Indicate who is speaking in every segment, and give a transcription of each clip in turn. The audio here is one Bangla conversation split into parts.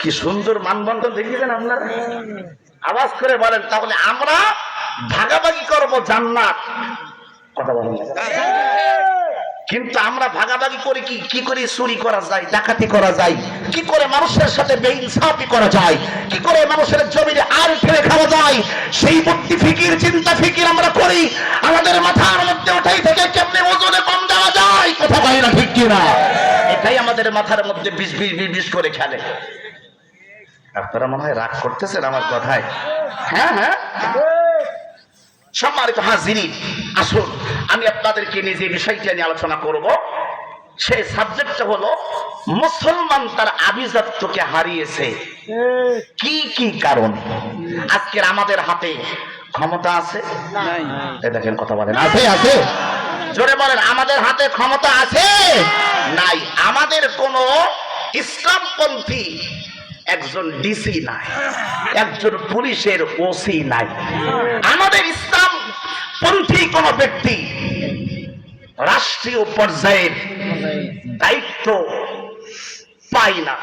Speaker 1: কি সুন্দর মানবন্ধন দেখিয়েছেন আপনারা। আওয়াজ করে বলেন, তাহলে আমরা ভাগাভাগি করবো জান্নাত। কথা বলেন। কিন্তু আমরা ভাগাভাগি করি কি করে চুরি করা যায়, ডাকাতি করা যায়, কি করে মানুষের সাথে বেইনসাফি করা যায়, কি করে মানুষের জমিনে আর ফেলে খাওয়া যায়, সেই বুদ্ধি ফিকির চিন্তা ফিকির আমরা করি। আমাদের মাথার মধ্যে ওঠাই থেকে কেমনে ওজনে কম দেওয়া যায়, কথা বলে না ঠিক কিনা? এটাই আমাদের মাথার মধ্যে বিষ করে খেলে। আপনারা মনে হয় রাগ করতেছেন আমার কথায়। হ্যাঁ হ্যাঁ, সম্মানিত হাজিরিন, আসুন আমি আপনাদেরকে নিজে বিষয়টা নিয়ে আলোচনা করব। সেই সাবজেক্টটা হলো মুসলমান তার আভিজাত্যকে হারিয়েছে কি কি কারণ। আজকের আমাদের হাতে ক্ষমতা আছে? দেখেন কথা বলেন, আছে আছে, জোরে বলেন, আমাদের হাতে ক্ষমতা আছে? নাই। আমাদের কোন ইসলামপন্থী একজন ডিসি নাই, একজন পুলিশের ওসি নাই। আমাদের ইসলাম পন্থী কোন ব্যক্তি রাষ্ট্রীয় পর্যায়ের দায়িত্ব পায় না।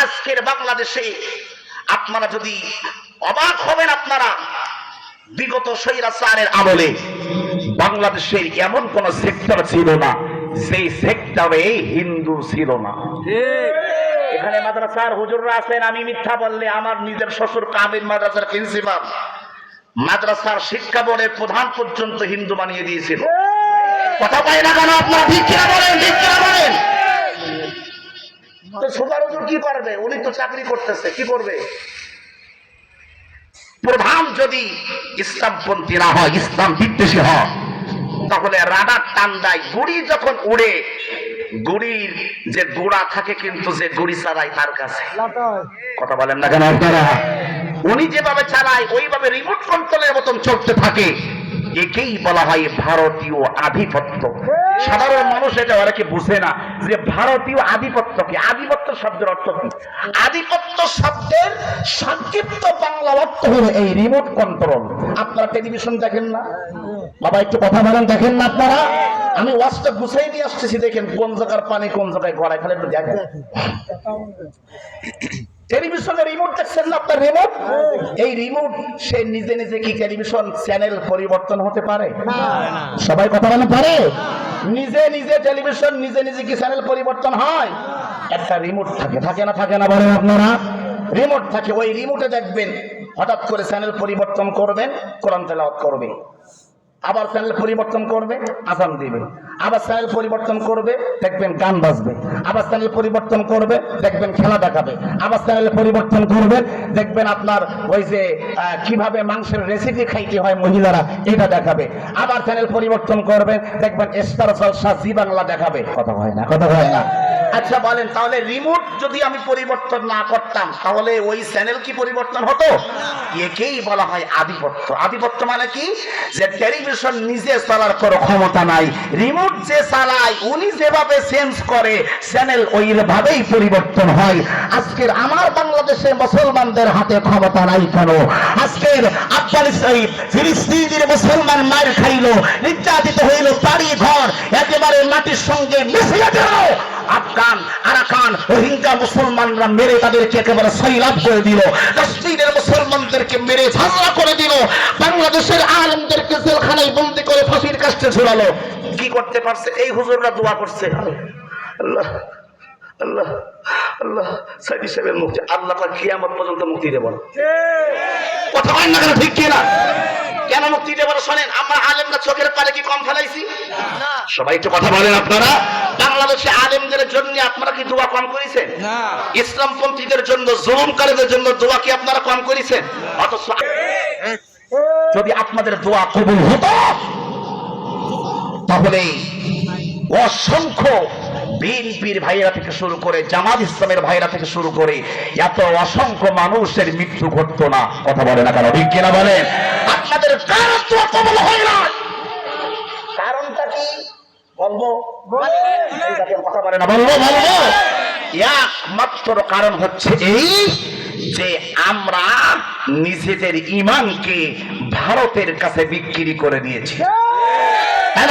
Speaker 1: আজকের বাংলাদেশে আপনারা যদি অবাক হবেন, আপনারা বিগত স্বৈরাচারের আমলে বাংলাদেশের এমন কোন সেক্টর ছিল না যে সেক্টরে হিন্দু ছিল না। এখানে মাদ্রাসার হুজুররা আছেন, আমি মিথ্যা বললে আমার নিজের শ্বশুর কামিল মাদ্রাসার প্রিন্সিপাল, মাদ্রাসার শিক্ষা বোর্ডের প্রধান পর্যন্ত হিন্দু বানিয়ে দিয়েছিল। কথা পায় না কেন আপনারা? ঠিক কিনা বলেন, ঠিক কিনা বলেন? তো সুগার হুজুর কি করবে? উনি তো চাকরি করতেছে, কি করবে? প্রধান যদি ইসলামপন্থী না হয়, ইসলাম বিদ্বেষী হয়, তাহলে রাডার টান দেয়। গুড়ি যখন উড়ে, গুড়ির যে গোড়া থাকে কিন্তু যে গুড়ি চালায় তার কাছে। কথা বলেন না কেন আপনারা? উনি যেভাবে চালায় ওইভাবে রিমোট কন্ট্রোলের মতন চলতে থাকে। একেই বলা হয় ভারতীয় আধিপত্য। সাধারণ মানুষ এটা অনেকে বুঝে না যে ভারতীয় আধিপত্য কি। আধিপত্য শব্দের অর্থ কি? আধিপত্য শব্দের সংক্ষিপ্ত বাংলা অর্থ হলো এই রিমোট কন্ট্রোল। আপনারা টেলিভিশন দেখেন না বাবা? একটু কথা বলেন, দেখেন না আপনারা? আমি ওয়াজটা গুছাই দিয়ে আসতেছি, দেখেন কোন জায়গার পানি কোন জায়গায় গড়ায়, খালি একটু দেখেন। টেলিভিশনের রিমোট দেখছেন না আপনার? রিমোট, এই রিমোট সে নিজে নিজে কি টেলিভিশন চ্যানেল পরিবর্তন হতে পারে? সবাই কথা বলেন, পারে? নিজে নিজে টেলিভিশন নিজে নিজে কি চ্যানেল পরিবর্তন হয়? একটা রিমোট থাকে, থাকে না? থাকে না বলেন আপনারা? রিমোট থাকে, ওই রিমোটে দেখবেন হঠাৎ করে চ্যানেল পরিবর্তন করবেন, কোরআন তেলাওয়াত করবে, আবার চ্যানেল পরিবর্তন করবে, আযান দিবে, আবার চ্যানেল পরিবর্তন করবে, দেখবেন গান বাজবে, আবার চ্যানেল পরিবর্তন করবে, দেখবেন খেলা দেখাবে, আবার চ্যানেল পরিবর্তন করবে, দেখবেন আপনার ওই যে কিভাবে মাংসের রেসিপি খাইতে হয় মহিলারা, এটা দেখাবে, আবার চ্যানেল পরিবর্তন করবে, দেখবেন স্টার জলসা, জি বাংলা দেখাবে। কথা হয় না? কথা হয় না? আচ্ছা বলেন, তাহলে রিমোট যদি আমি পরিবর্তন না করতাম তাহলে ওই চ্যানেল কি পরিবর্তন হতো? একেই বলা হয় আধিপত্য। আধিপত্য মানে কি? যে টেলিভিশন নিজে চালার কোনো ক্ষমতা নাই, রিমোট যে চালায় উনি যেভাবে চেঞ্জ করে চ্যানেল ওইভাবেই পরিবর্তন হয়। আজকের আমার বাংলাদেশে মুসলমানদের হাতে ক্ষমতা নাই কেন? আজকের আফগানিস্তান ফিলিস্তিনের মুসলমান মার খাইলো, নির্যাতিত হইল, বাড়ি ঘর একেবারে মাটির সঙ্গে মিশিয়ে দিল। আফগান, আরাকান, রোহিঙ্গা মুসলমানরা মেরে তাদেরকে একেবারে সৈলাভ করে দিল। কাশ্মীরের মুসলমানদেরকে মেরে ঝাঁঝরা করে দিল। বাংলাদেশের আলেমদেরকে জেলখানায় বন্দি করে ফাঁসির কাস্টে ঝুলালো। কি করতে পারছে? এই হুজুররা দোয়া করছে, আল্লাহ আল্লাহ আল্লাহ সাইদি সাহেবের মুক্তি, আল্লাহ পাক কিয়ামত পর্যন্ত মুক্তি দেব। কথা হয় না কেন? ঠিক কিনা? কেন মুক্তি দেব? শোনেন, আমরা আলেমরা চোখের পারে কি কম ফেলাইছি? সবাই একটু কথা বলেন। আপনারা বাংলাদেশে আলেমদের জন্য আপনারা কি দোয়া কম করেছেন? ইসলামপন্থীদের জন্য, জুলুমকারীদের জন্য দোয়া কি আপনারা কম করেছেন? অথচ যদি আপনাদের দোয়া কবুল হতো তাহলে অসংখ্য বিএনপির ভাইয়েরা থেকে শুরু করে জামাত ইসলামের ভাইয়েরা থেকে শুরু করে এত অসংখ্য মানুষের মৃত্যু ঘটতো না। কথা বলে না কেন? ঠিক কিনা বলেন? আপনাদের কারণ দোয়া কবুল হয় না। কারণটা কি বলবো? কথা বলে না? বলবো বলবো। একমাত্র কারণ হচ্ছে এই যে আমরা নিজেদের ঈমানকে ভারতের কাছে বিক্রি করে দিয়েছি।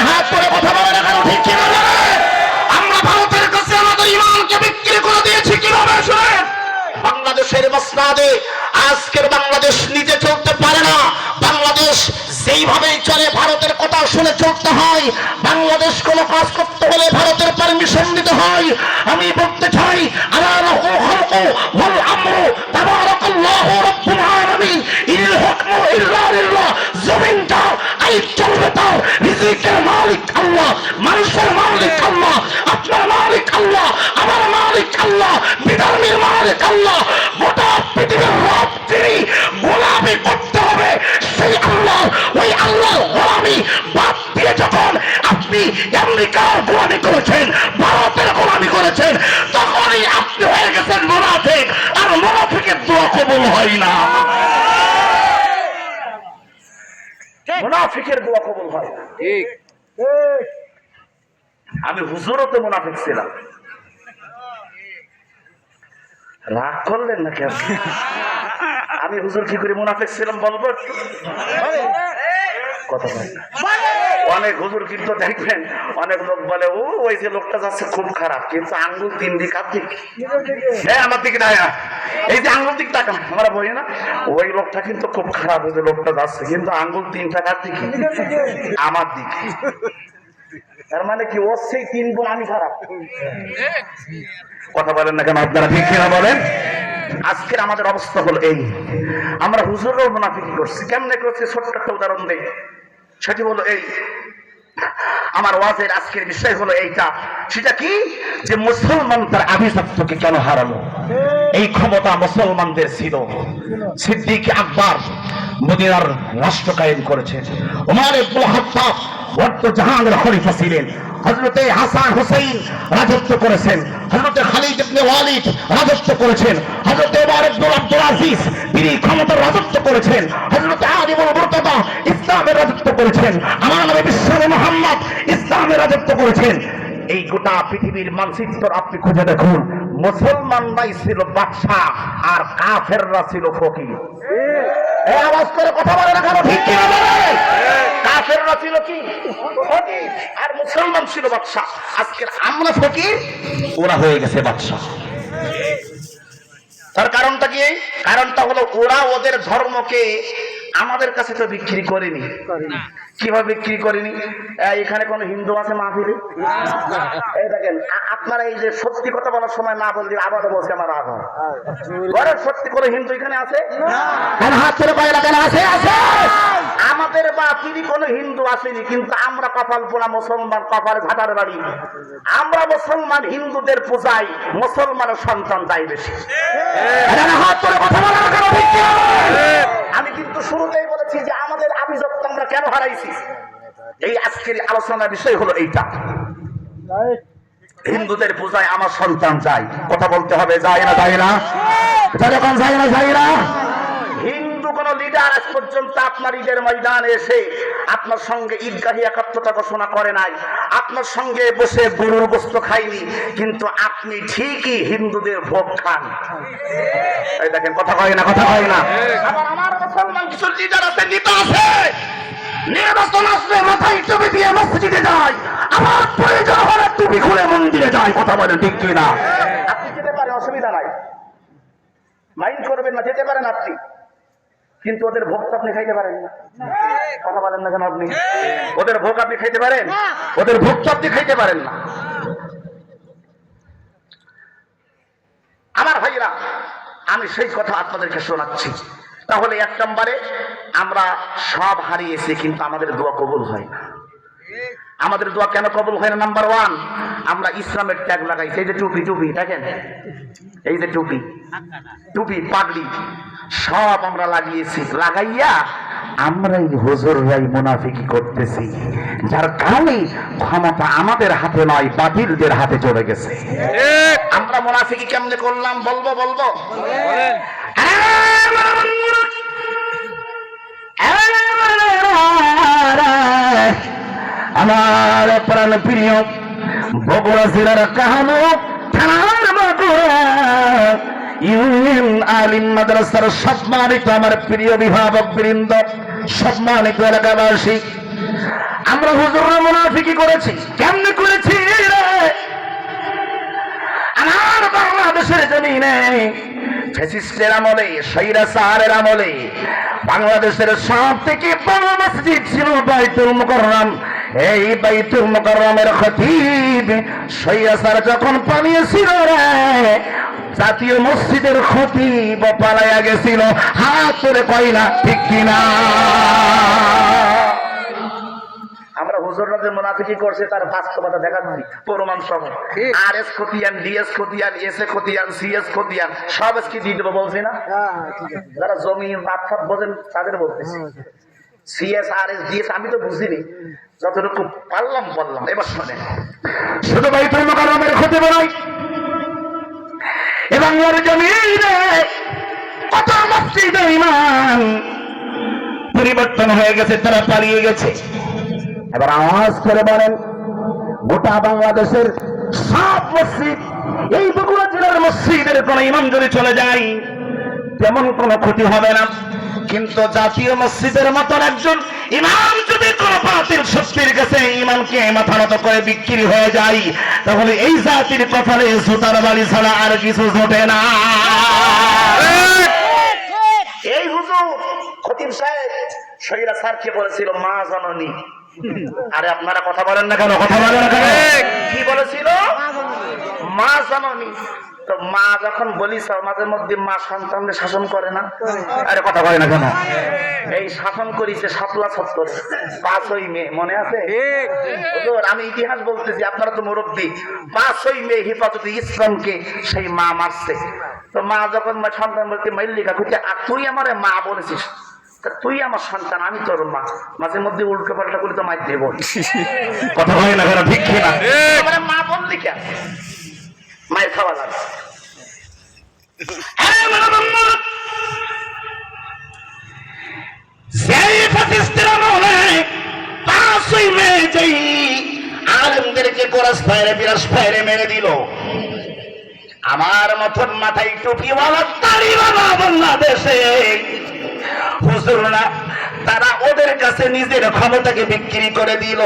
Speaker 1: হাত করে কথা বলে না কেন? ঠিক কিনা? আমরা ভারতের কাছে আমাদের ঈমানকে বিক্রি করে দিয়েছি। কিভাবে? শুনে বাস না দেয় আজকের বাংলাদেশ নিজে চলতে পারে না। বাংলাদেশ যেইভাবে চলে ভারতের কথা শুনে চলতে হয়। বাংলাদেশ কোনো কাজ করতে হলে ভারতের পারমিশন দিতে হয়। আমি বলতে চাই জমিনটা চলবে তাও রিজিকের মালিক আল্লাহ, মানুষের মালিক আল্লাহ, আপনার মালিক আল্লাহ, আমার মালিক আল্লাহ, বিধর্মীর মালিক আল্লাহ। গোটা পৃথিবীর রব তিনি, গোলামি করতে হবে সেই আল্লাহ। ওই আল্লাহ গোলামি বাদ দিয়ে যখন আপনি আমেরিকার গোলামি করেছেন, ভারতের গোলামি করেছেন, তখনই আপনি হয়ে গেছেন মুনাফিক। আর মুনাফিকের দোয়া কবুল হয় না, মুনাফিকের দোয়া কবুল হয় না। ঠিক, আমি হুজুরও তো মুনাফিক ছিলাম। রাগ করলেন না কেন? আমি হুজুর কি করে মুনাফিক ছিলাম বলবো একটু? কথা বলেন। অনেক হুজুর কিন্তু দেখবেন অনেক লোক বলে ও ওই যে লোকটা যাচ্ছে খুব খারাপ, কিন্তু আঙ্গুল তিন দিক আর দিক, হ্যাঁ আমার দিকে না, এই যে আঙ্গুল দিক টাকা আমরা বলি না, ওই লোকটা কিন্তু খুব খারাপ, ওই যে লোকটা যাচ্ছে কিন্তু আঙ্গুল তিন টাকার দিকে আমার দিকে। তার মানে কি ওর সেই তিন গুণ আমি খারাপ। কথা বলেন না কেন আপনারা? ঠিক কিনা বলেন? আজকের আমাদের অবস্থা হলো এই, আমরা হুজুরও মুনাফিকি করছি। কেমনে করছি ছোট্ট একটা উদাহরণ দেই। সেটি হলো এই, আমার ওয়াজের আজকের বিষয় হলো এইটা। সেটা কি? যে মুসলমান তার আভিজাত্যকে কেন হারালো? এই ক্ষমতা মুসলমানদের ছিল। সিদ্দিক আকবর মদিনার রাষ্ট্র কায়েম করেছেন। ওমর ইবনে খাত্তাব বর্ত জাহানের খলিফা ছিলেন। হযরতে হাসান হুসাইন রাজত্ব করেছেন। হযরতে খালিদ ইবনে ওয়ালিদ রাজত্ব করেছেন। হযরতে ওমর ইবনে আব্দুল আজিজ তিনি ক্ষমতার রাজত্ব করেছেন। হযরতে আলী ইবনে মুরতাদা ইসলামের রাজত্ব করেছেন। আমার নবী বিশ্বনবী মুহাম্মদ ইসলামের রাজত্ব করেছেন। এই গোটা পৃথিবীর মানচিত্র আপনি খুঁজে দেখুন, মুসলমানরাই ছিল বাদশা আর কাফেররা ছিল ফকির। এই আওয়াজ করে কথা বলে না কেন? ঠিক কি না বলেন? কাফেররা ছিল কি? ফকির, আর মুসলমান ছিল বাদশা। আজকে আমরা ফকির, ওরা হয়ে গেছে বাদশা। তার কারণটা কি? কারণটা হলো ওরা ওদের ধর্মকে আমাদের কাছে তো বিক্রি করেনি। কিভাবে বিক্রি করেনি? এখানে কোন হিন্দু আছে মাহফিলে? এই দেখেন, আপনারা এই যে সত্যি কথা বলার সময় না বললে আবার বলছে আমার রাগ হয়। ঘরের সত্যি করে হিন্দু এখানে আছে? হাত ধরে পায়লা কেন? আছে, আছে। আমাদের বা তিনি কোন হিন্দু আসেনি, কিন্তু আমরা কপাল পোড়া মুসলমান, কপালে ঝাঁটার বাড়ি। আমরা মুসলমান হিন্দুদের পূজাই, মুসলমানের সন্তান যাই বেশি। হাত ধরে কথা বলা কেন? আমি কিন্তু শুরুতেই বলেছি যে আমাদের আভিজাত্য আমরা কেন হারাইছি। এই আজকের আলোচনার বিষয় হলো এইটা। হিন্দুদের পূজায় আমার সন্তান যায়, কথা বলতে হবে, যায় না? যায় না? যখন যায় না, যায় না? হিন্দু কোন লিডার আজ পর্যন্ত আপনার ঈদের ময়দানে এসে আপনার সঙ্গে ঈদগাহি একাত্মতা ঘোষণা করে নাই, আপনার সঙ্গে বসে গরুর গোশত খাইনি, কিন্তু আপনি ঠিকই হিন্দুদের ভোগ খান। এই দেখেন, কথা হয় না? কথা হয় না? আবার আমার মুসলমান কিছু লিডার আছে, নেতা আছে, নির্বাচন আসলে মাথায় টুপি দিয়ে মসজিদে যায়, আমার প্রয়োজন হলে টুপি খুলে মন্দিরে যায়। কথা বলেন ঠিক কি না? আপনি যেতে পারেন, অসুবিধা নাই, মাইন্ড করবেন না, যেতে পারেন আপনি, কিন্তু ওদের ভোগ তো আপনি খাইতে পারেন না। কথা বলেন না কেন? আপনি ওদের ভোগ আপনি খাইতে পারেন? ওদের ভোগ তো আপনি খাইতে পারেন না। আমার ভাইরা, আমি সেই কথা আপনাদেরকে শোনাচ্ছি। তাহলে এক নম্বরে আমরা সব হারিয়েছি, কিন্তু আমাদের দোয়া কবুল হয় না। আমাদের দোয়া কেন কবুল হয় না? নাম্বার ওয়ান, আমরা ইসলামের ট্যাগ লাগাইছি। এই যে টুপি, টুপি দেখেন, এই যে টুপি, টুপি, পাগড়ি সব আমরা লাগিয়েছি। লাগাইয়া আমরাই হুজুররাই মুনাফিকি করতেছি, যার কারণে ক্ষমতা আমাদের হাতে নয়, বাতিলদের হাতে চলে গেছে। আমরা মুনাফিকি কেমনে করলাম বলবো? বলবো? আমার প্রাণ প্রিয় বগুড়া জেলার কাহানো থানার বগুড়া ইউনিয়ন আলিম মাদ্রাসার সম্মানিত আমার প্রিয় অভিভাবক বৃন্দ, সম্মানিত এলাকাবাসী, আমরা হুজুররা মুনাফিকি করেছি। কেমনে করেছি? আমার বাংলাদেশের জমিনে ফ্যাসিস্টের আমলে, স্বৈরাচারের আমলে বাংলাদেশের সব থেকে বড় মসজিদ ছিল বাইতুল মুকাররম। এই বাইতুল মুকাররমের খতিব স্বৈরাচার যখন পালিয়েছিল রে, জাতীয় মসজিদের খতিব পালাইয়া গেছিল। হাত ধরে কই না ঠিক কিনা? আমরা হুজুররা যে মুনাফিকি করছে তার বাস্তবতা দেখাচ্ছি প্রমাণ সহ। আর এস খতিয়ান, ডিএস খতিয়ান, এস এ খতিয়ান, সিএস খতিয়ান সব কি দিয়ে দেবো বলছি না? যারা জমি বাদ বোঝেন তাদের বলতেছি। সিএস আর এস ডিএস আমি তো বুঝিনি, যতটুকু পারলাম বললাম। এবার শোনেন, শুধু বাইতুল মুকাররমের খতিব নয়, এ বাংলার জমিনে কত মসজিদের ইমাম পরিবর্তন হয়ে গেছে, তারা পালিয়ে গেছে। এবার আওয়াজ করে বলেন, গোটা বাংলাদেশের সব মসজিদ, এই বগুড়া জেলার মসজিদের কোন ইমাম যদি চলে যায় তেমন কোনো ক্ষতি হবে না, কিন্তু জাতীয় মসজিদের মতন একজন ইমাম যদি কোন বাতিল শক্তির কাছে ইমামকে মাথা নত করে বিক্রি হয়ে যায়, তাহলে এই জাতির কপালে জুতার বাড়ি ছাড়া আর কিছু জোটে না। এই হুজুর খতিব সাহেব স্বৈরাচারকে বলেছিল মা জননী। আরে আপনারা কথা বলেন না কেন? কথা বলেন না কেন? কি বলেছিল? মা জননী। তো মা যখন বলিস মাঝে মধ্যে মা সন্তানকে শাসন করে না? আরে কথা বলে না কেন? এই শাসন করেছে ৭৭ 5ই মে, মনে আছে? আমি ইতিহাস বলতেছি, আপনারা তো মুরব্বী। 5ই মে হেফাজতে ইসলামকে সেই মা মারছে। তো মা যখন সন্তান বলতে মাইল্লিকা খুঁজে, তুই আমার মা বলেছিস, তুই আমার সন্তান, আমি তোর মা। মাঝে মধ্যে উল্টো পাল্টা করে তো মার দেব। কথা হয় না কেন? ঠিক না? মা বললি কেন? মায়ের খাওয়া লাগে। আলেমদেরকে কোরাস ফায়ারে বিরাস ফায়ারে মেরে দিল। আমার মতন মাথায় টুপিওয়ালা দাড়িওয়ালা বাংলাদেশে হুজুররা তারা ওদের কাছে নিজের ক্ষমতাকে বিক্রি করে দিল।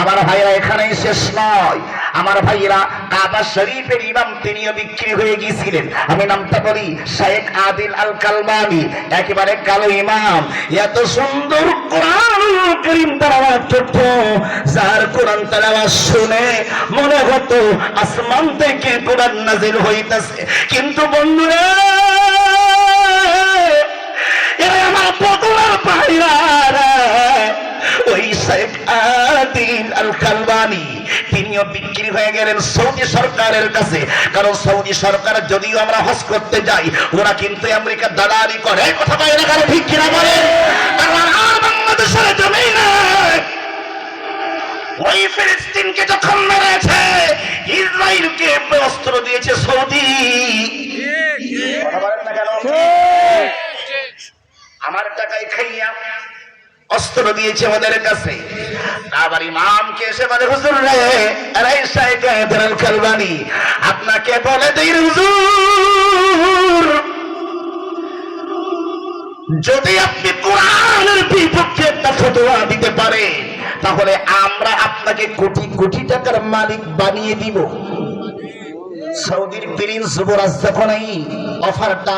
Speaker 1: আমার ভাইরা এখানেই শেষ নয়, আমার ভাইরা কাবা শরীফের ইমাম তিনিও বিক্রি হয়ে গিয়েছিলেন। আমি নামটা বলি, শেখ আদিল আল কালবানি, একেবারে কালো ইমাম। এত সুন্দর কোরআন কারীম তেলাওয়াত করত, যার কোরআন তেলাওয়াত শুনে মনে হতো আসমান থেকে কোরআন নাযিল হইতাছে। কিন্তু বন্ধুরা, আমার বগুড়ার ভাইরা, ওই শেখ আদিল আল কালবানি তিনিও বিক্রি হয়ে গেলেন সৌদি সরকারের কাছে। কারণ সৌদি সরকার যদিও আমরা হজ করতে যাই, ওরা কিন্তু আমেরিকা দালালি করে। কথা বলে না কারো? ঠিক কিনা বলেন? কারণ আর বাংলাদেশের জমিনে ওই ফিলিস্তিনকে যখন মেরেছে, ইসরায়েলকে অস্ত্র দিয়েছে সৌদি। কথা বলেন না কেন? আমার টাকায় খাইয়া অস্ত্র দিয়েছে ওদের কাছে। আবার ইমামকে এসে বলে, হুজুর রে, আরে শেখ আদিল আল কালবানি, আপনাকে বলে দেই হুজুর, যদি আপনি কোরআনের বিপক্ষে একটা ফতোয়া দিতে পারেন, তাহলে আমরা আপনাকে কোটি কোটি টাকার মালিক বানিয়ে দিব। সৌদির প্রিন্স যুবরাজ যখন এই অফারটা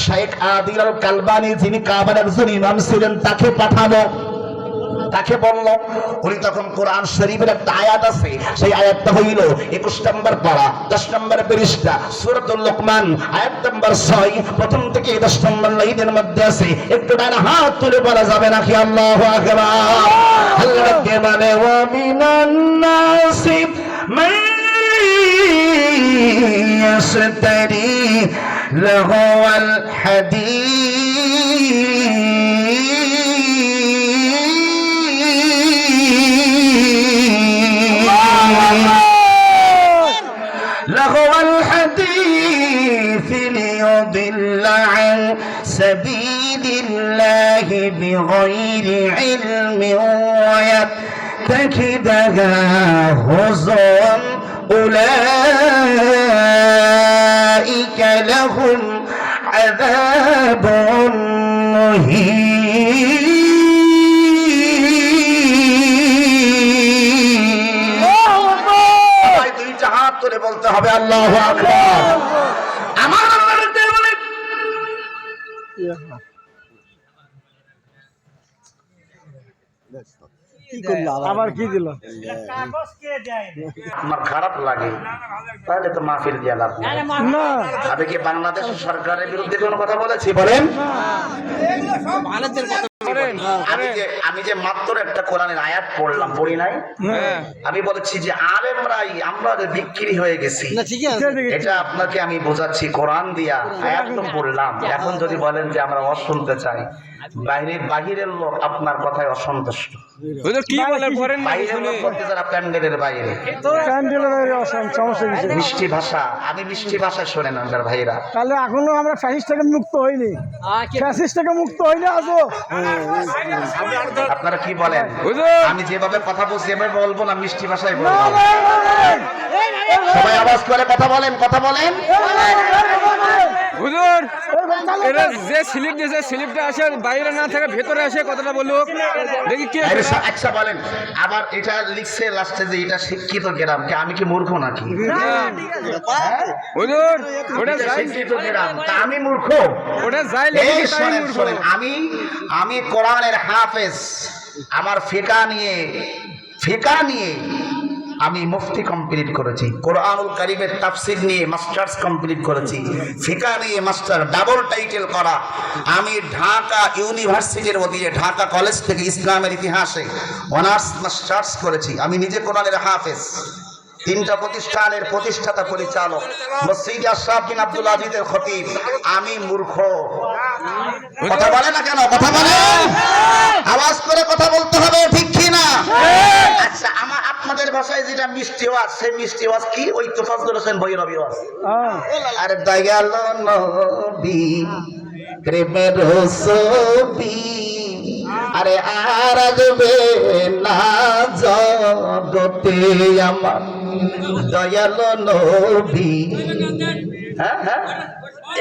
Speaker 1: শেখ আদিল আল কালবানি, যিনি কাবার একজন ইমাম ছিলেন, তাকে পাঠালো, তাকে বলল, উনি তখন কোরআন শরীফের একটা আয়াত আছে, সেই আয়াতটা হইল 21 নম্বর পারা 10 নম্বর পৃষ্ঠা সূরাতুল লোকমান, আয়াত নম্বর 6, প্রথম থেকে 10 নম্বর লাইনের মধ্যে আছে। একটু ডান হাত তুলে বলা যাবে নাকি আল্লাহু আকবার? আল্লাহকে মানে ওয়া মিনান নাসি মান ইয়াশতারি লাহওয়াল الحديث ليضل عن سبيل الله بغير علم ويتخذها هزوا أولئك لهم عذاب مهين। বলতে হবে আল্লাহু আকবার। আমার আল্লাহর বলে
Speaker 2: আবার কি দিল?
Speaker 1: আমার খারাপ লাগে, তাহলে তো মাফির দিয়া লাভ নেই।
Speaker 2: না,
Speaker 1: আমি কি বাংলাদেশ সরকারের বিরুদ্ধে কোনো কথা বলেছি বলেন? আমি যে মাত্র একটা কোরআনের আয়াত পড়লাম, পড়ি নাই? আমি বলেছি যে আলেমরাই আমরা বিক্রি হয়ে গেছি। এটা আপনাকে আমি বোঝাচ্ছি কোরআন দিয়া, আয়াত তো পড়লাম। এখন যদি বলেন যে আমরা অশুনতে চাই, বাহিরের লোক আপনার কথায় অসন্তুষ্ট।
Speaker 3: কি বলে পড়েন
Speaker 1: বাইরের লোক বলতে যারা প্যান্ডেলের বাইরে,
Speaker 2: সমস্যা
Speaker 1: মিষ্টি ভাষা, আমি মিষ্টি ভাষা শোনেন আমার ভাইরা।
Speaker 2: তাহলে এখনো আমরা ফ্যাসিস্ট থেকে মুক্ত হইনি, ফ্যাসিস্ট থেকে মুক্ত হইনি আজও।
Speaker 1: আপনারা কি বলেন? আমি যেভাবে কথা বলছি এভাবে বলবো না, মিষ্টি ভাষায় বলবো। সবাই আওয়াজ করে কথা বলেন, কথা বলেন।
Speaker 3: হুজুর, এরা যে স্লিপ দিয়েছে, স্লিপটা আসে বাইরে না থাকে ভেতরে আসে, কথাটা বলুক দেখি কি
Speaker 1: আচ্ছা বলেন। আবার এটা লিখছে লাস্টে যে এটা শিক্ষিত গ্রাম, কে আমি কি মূর্খ নাকি?
Speaker 3: হুজুর, ওটা
Speaker 1: শিক্ষিত গ্রাম, তা আমি মূর্খ?
Speaker 3: ওটা যাই
Speaker 1: এই শোনেন, আমি কোরআনের হাফেজ। আমার ফিকা নিয়ে আমি মুফতি কমপ্লিট করেছি, কোরআনুল কারীমের তাফসীর নিয়ে মাস্টার্স কমপ্লিট করেছি, ফিকা নিয়ে মাস্টার ডাবল টাইটেল করা। আমি ঢাকা ইউনিভার্সিটির অধীনে ঢাকা কলেজ থেকে ইসলামের ইতিহাসে অনার্স মাস্টার্স করেছি। আমি নিজে কোরআনের হাফেজ, 3টা প্রতিষ্ঠানের প্রতিষ্ঠাতা পরিচালক, মসজিদ আশরাফ বিন আব্দুল আজিজের খতিব। আমি মূর্খ? কথা বলে না কেন? কথা বলে, আওয়াজ করে কথা বলতে হবে, ঠিক কি না? আচ্ছা, আপনাদের ভাষায় যেটা মিষ্টি ওয়াজ, সেই মিষ্টি ওয়াজ কি? ওই তোফাজ্জল হোসেন ভৈরবী ওয়াজ। আরে দয়াল নবী প্রেমের ছবি, আরে আর আসবে না জগতে আমার দয়াল নবী। হ্যাঁ,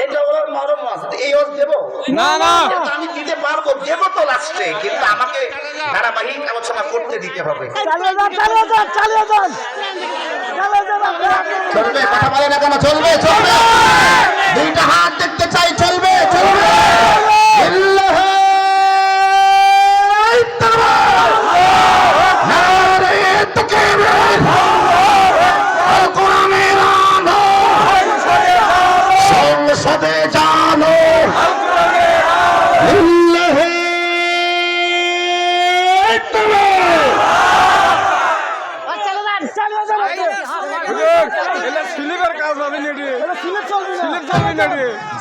Speaker 1: এটা হলো নরম ওয়াজ। এই ওয়াজ দেবো
Speaker 3: না,
Speaker 1: আমি দিতে পারবো, দেবো তো লাস্টে, কিন্তু আমাকে ধারাবাহিক আলোচনা করতে দিতে হবে। চলবে? কথা বলে না কেন? চলবে। 2টা হাত দেখতে চাই। চলবে। সংসদে জানো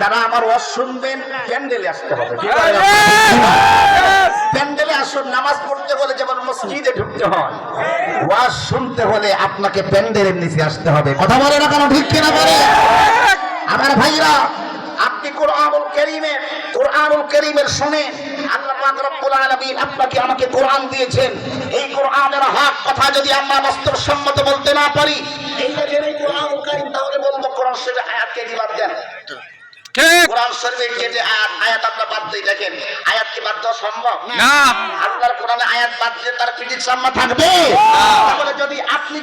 Speaker 1: যারা আমার ওয়াজ শুনবেন, প্যান্ডেলে আসতে হবে। প্যান্ডেলে আসুন। নামাজ পড়তে হলে যেমন মসজিদে ঢুকতে হয়, ওয়াজ শুনতে হলে আপনাকে প্যান্ডেলের নিচে আসতে হবে। কথা বলে না কেন? ঠিক কিনা বলে? আমার ভাইরা, আপনি কোরআনুল কারীমের শুনেন। আল্লাহ পাক রব্বুল আলামিন আপনাকে আমাকে কোরআন দিয়েছেন। এই কোরআনের হক কথা যদি আমরা বাস্তবসম্মত বলতে না পারি, এই দেখেন এই কোরআনুল কারীম, তাহলে বলবো কোরআন শরীফের আয়াত কেটে বাদ দেন। কোরআন শরীফে কেটে আয়াত আপনার বাদ দিয়ে দেখেন, আয়াত কি বাদ দেওয়া সম্ভব?
Speaker 3: না।
Speaker 1: আল্লাহর কোরআনে আয়াত বাদ দিয়ে তার ক্রিটিক সামনে থাকবে? তাহলে আপনি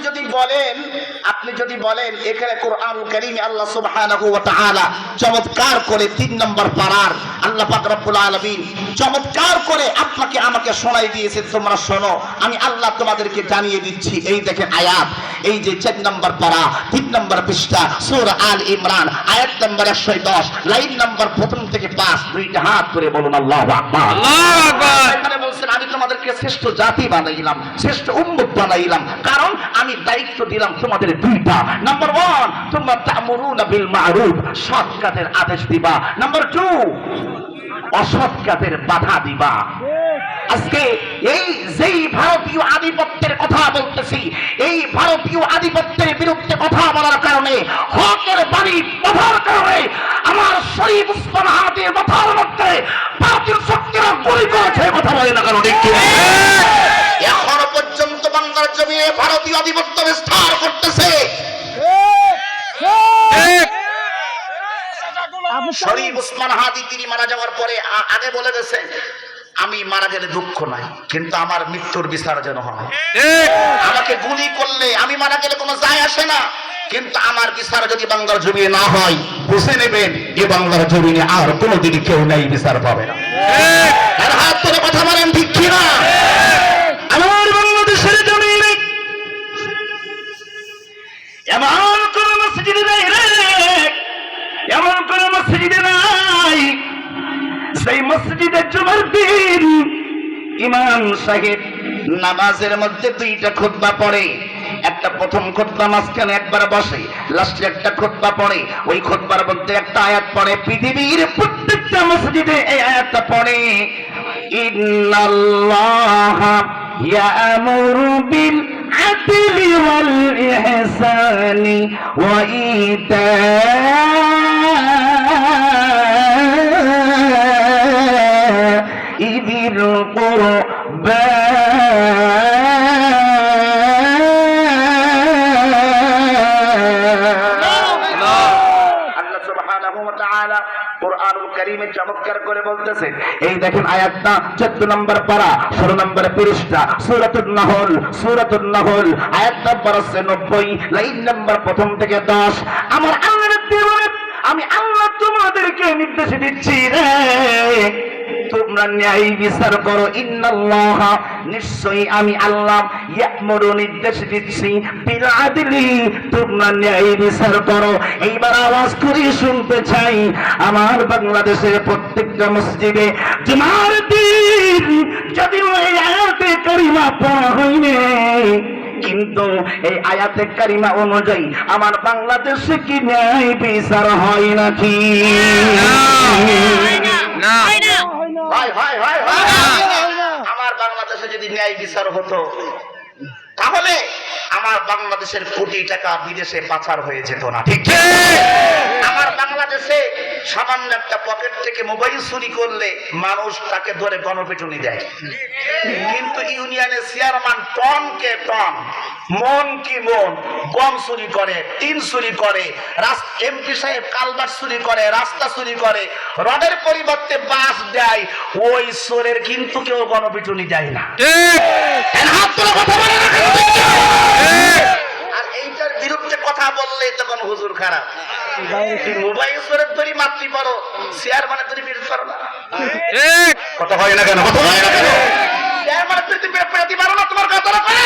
Speaker 1: যদি বলেন এখানে কোরআনুল কারীমে আল্লাহ সুবহানাহু ওয়া তাআলা চমৎকার করে 3 নম্বর পারার আল্লাহ পাক রব্বুল আলামিন চমৎকার করে আপনাকে আমাকে শোনাই দিয়েছে, তোমরা শোনো। আমি আল্লাহ তোমাদেরকে জানিয়ে দিচ্ছি। এই দেখেন আয়াত, এই যে 4 নম্বর পারা, 3 নম্বর পৃষ্ঠা, সূরা আল ইমরান, আয়াত নম্বর 110, লাইন নম্বর 1 থেকে 5। 2টা হাত করে বলুন আল্লাহু আকবার।
Speaker 3: আল্লাহু আকবার।
Speaker 1: এখানে বলছেন আমি তোমাদেরকে শ্রেষ্ঠ জাতি বানাইলাম, শ্রেষ্ঠ উম্মত বানাইলাম, কারণ আমি দায়িত্ব দিলাম তোমাদের 2টা। নাম্বার 1, তোমরা তা'মুরুনা বিল মা'রুফ, সৎ কাজের আদেশ দিবা। নাম্বার 2, অসৎ কাজের বাধা দিবা। আজকে যেই ভারতীয় আধিপত্যের কথা বলতেছি, এই ভারতীয় আধিপত্যের বিরুদ্ধে কথা বলার কারণে, হকের বাণী কথার কারণে আমার শরীফ উসমান হাদির মাথার মধ্যে ভারতীয় শক্তিরা গুলি করেছে। কথা বলে না কারণ এখনো পর্যন্ত বাংলার জমিনে ভারতীয় আধিপত্য বিস্তার করতেছে। শরীফ উসমান হাদি তিনি মারা যাওয়ার পরে আগে বলে গেছে আমি মারা গেলে দুঃখ নাই, কিন্তু আমার মৃত্যুর বিচার যেন হয়।
Speaker 3: ঠিক।
Speaker 1: আমাকে গুলি করলে আমি মারা গেলে কোনো যায় আসে না, কিন্তু আমার বিচার যদি বাংলার জমিনে না হয়, বুঝে নেবেন এ বাংলার জমিনে আর কোনোদিনই কেউ নেই বিচার পাবে না। আর হাত ধরে কথা বলেন ঠিক কিনা? আমার বাংলাদেশের জমিনে এমন কোন মসজিদ নেই রে, এমন কোন মসজিদ নাই সেই মসজিদে জুমার দিন ইমাম সাহেব নামাজের মধ্যে দুইটা খুতবা পড়ে। একটা প্রথম খুতবা মাঝখানে একবার বসে, লাস্টে একটা খুতবা পড়ে। ওই খুতবার মধ্যে একটা আয়াত পড়ে, পৃথিবীর প্রত্যেকটা মসজিদে এই আয়াতটা পড়ে, ইন্নাল্লাহা ইয়ামুরু বিল আদলি ওয়াল ইহসানি ওয়া ইতাঈ যিল কুরবা। কুরআনুল কারীমে চমৎকার করে বলতেছে, এই দেখেন আয়াতটা 14 নম্বর পারা 16 নম্বর পৃষ্ঠা সূরাতুন নাহল আয়াত নম্বর 90 লাইন নম্বর প্রথম থেকে 10। আমার আল্লাহ বলেন, আমি আল্লাহ তোমাদেরকে নির্দেশ দিচ্ছি রে, তোমরা ন্যায় বিচার করো। ইন্নাল্লাহা, নিশ্চয়ই আমি আল্লাহ, ইয়ামুরু, নির্দেশ দিচ্ছি, বিল আদলি, তোমরা ন্যায় বিচার করো। এইবার আওয়াজ করে শুনতে চাই, আমার বাংলাদেশের প্রত্যেকটা মসজিদে জুমার দিন যদি ওই আয়াতে কারিমা পড়া হয়নি, কিন্তু এই আয়াতে কারিমা অনুযায়ী আমার বাংলাদেশে কি ন্যায় বিচার হয় নাকি?
Speaker 3: না।
Speaker 1: আমার বাংলাদেশে যদি ন্যায় বিচার হতো, তাহলে আমার বাংলাদেশের কোটি টাকা বিদেশে পাচার হয়ে যেত না। ঠিক আমার বাংলাদেশে সামান্য একটা পকেট থেকে মোবাইল চুরি করলে মানুষ তাকে ধরে গণপিটুনি দেয়, কিন্তু ইউনিয়নের চেয়ারম্যান টন কে টন, মন কি মন গম চুরি করে, টিন চুরি করে, এমপি সাহেব কালভার্ট চুরি করে, রাস্তা চুরি করে, রডের পরিবর্তে বাস দেয়, ওই চোরের কিন্তু কেউ গণপিটুনি দেয় না। আর এইটার বিরুদ্ধে কথা বললে তখন হুজুর খারাপ। মোবাইল চোরের ধরি মাতৃ পারো, চেয়ারম্যানের ধরি বিরোধ পারো না। কথা হয় না কেন? কথা হয় না কেন? চেয়ারম্যানের ধরি তুমি বিরোধী পারো না, তোমার কথা করে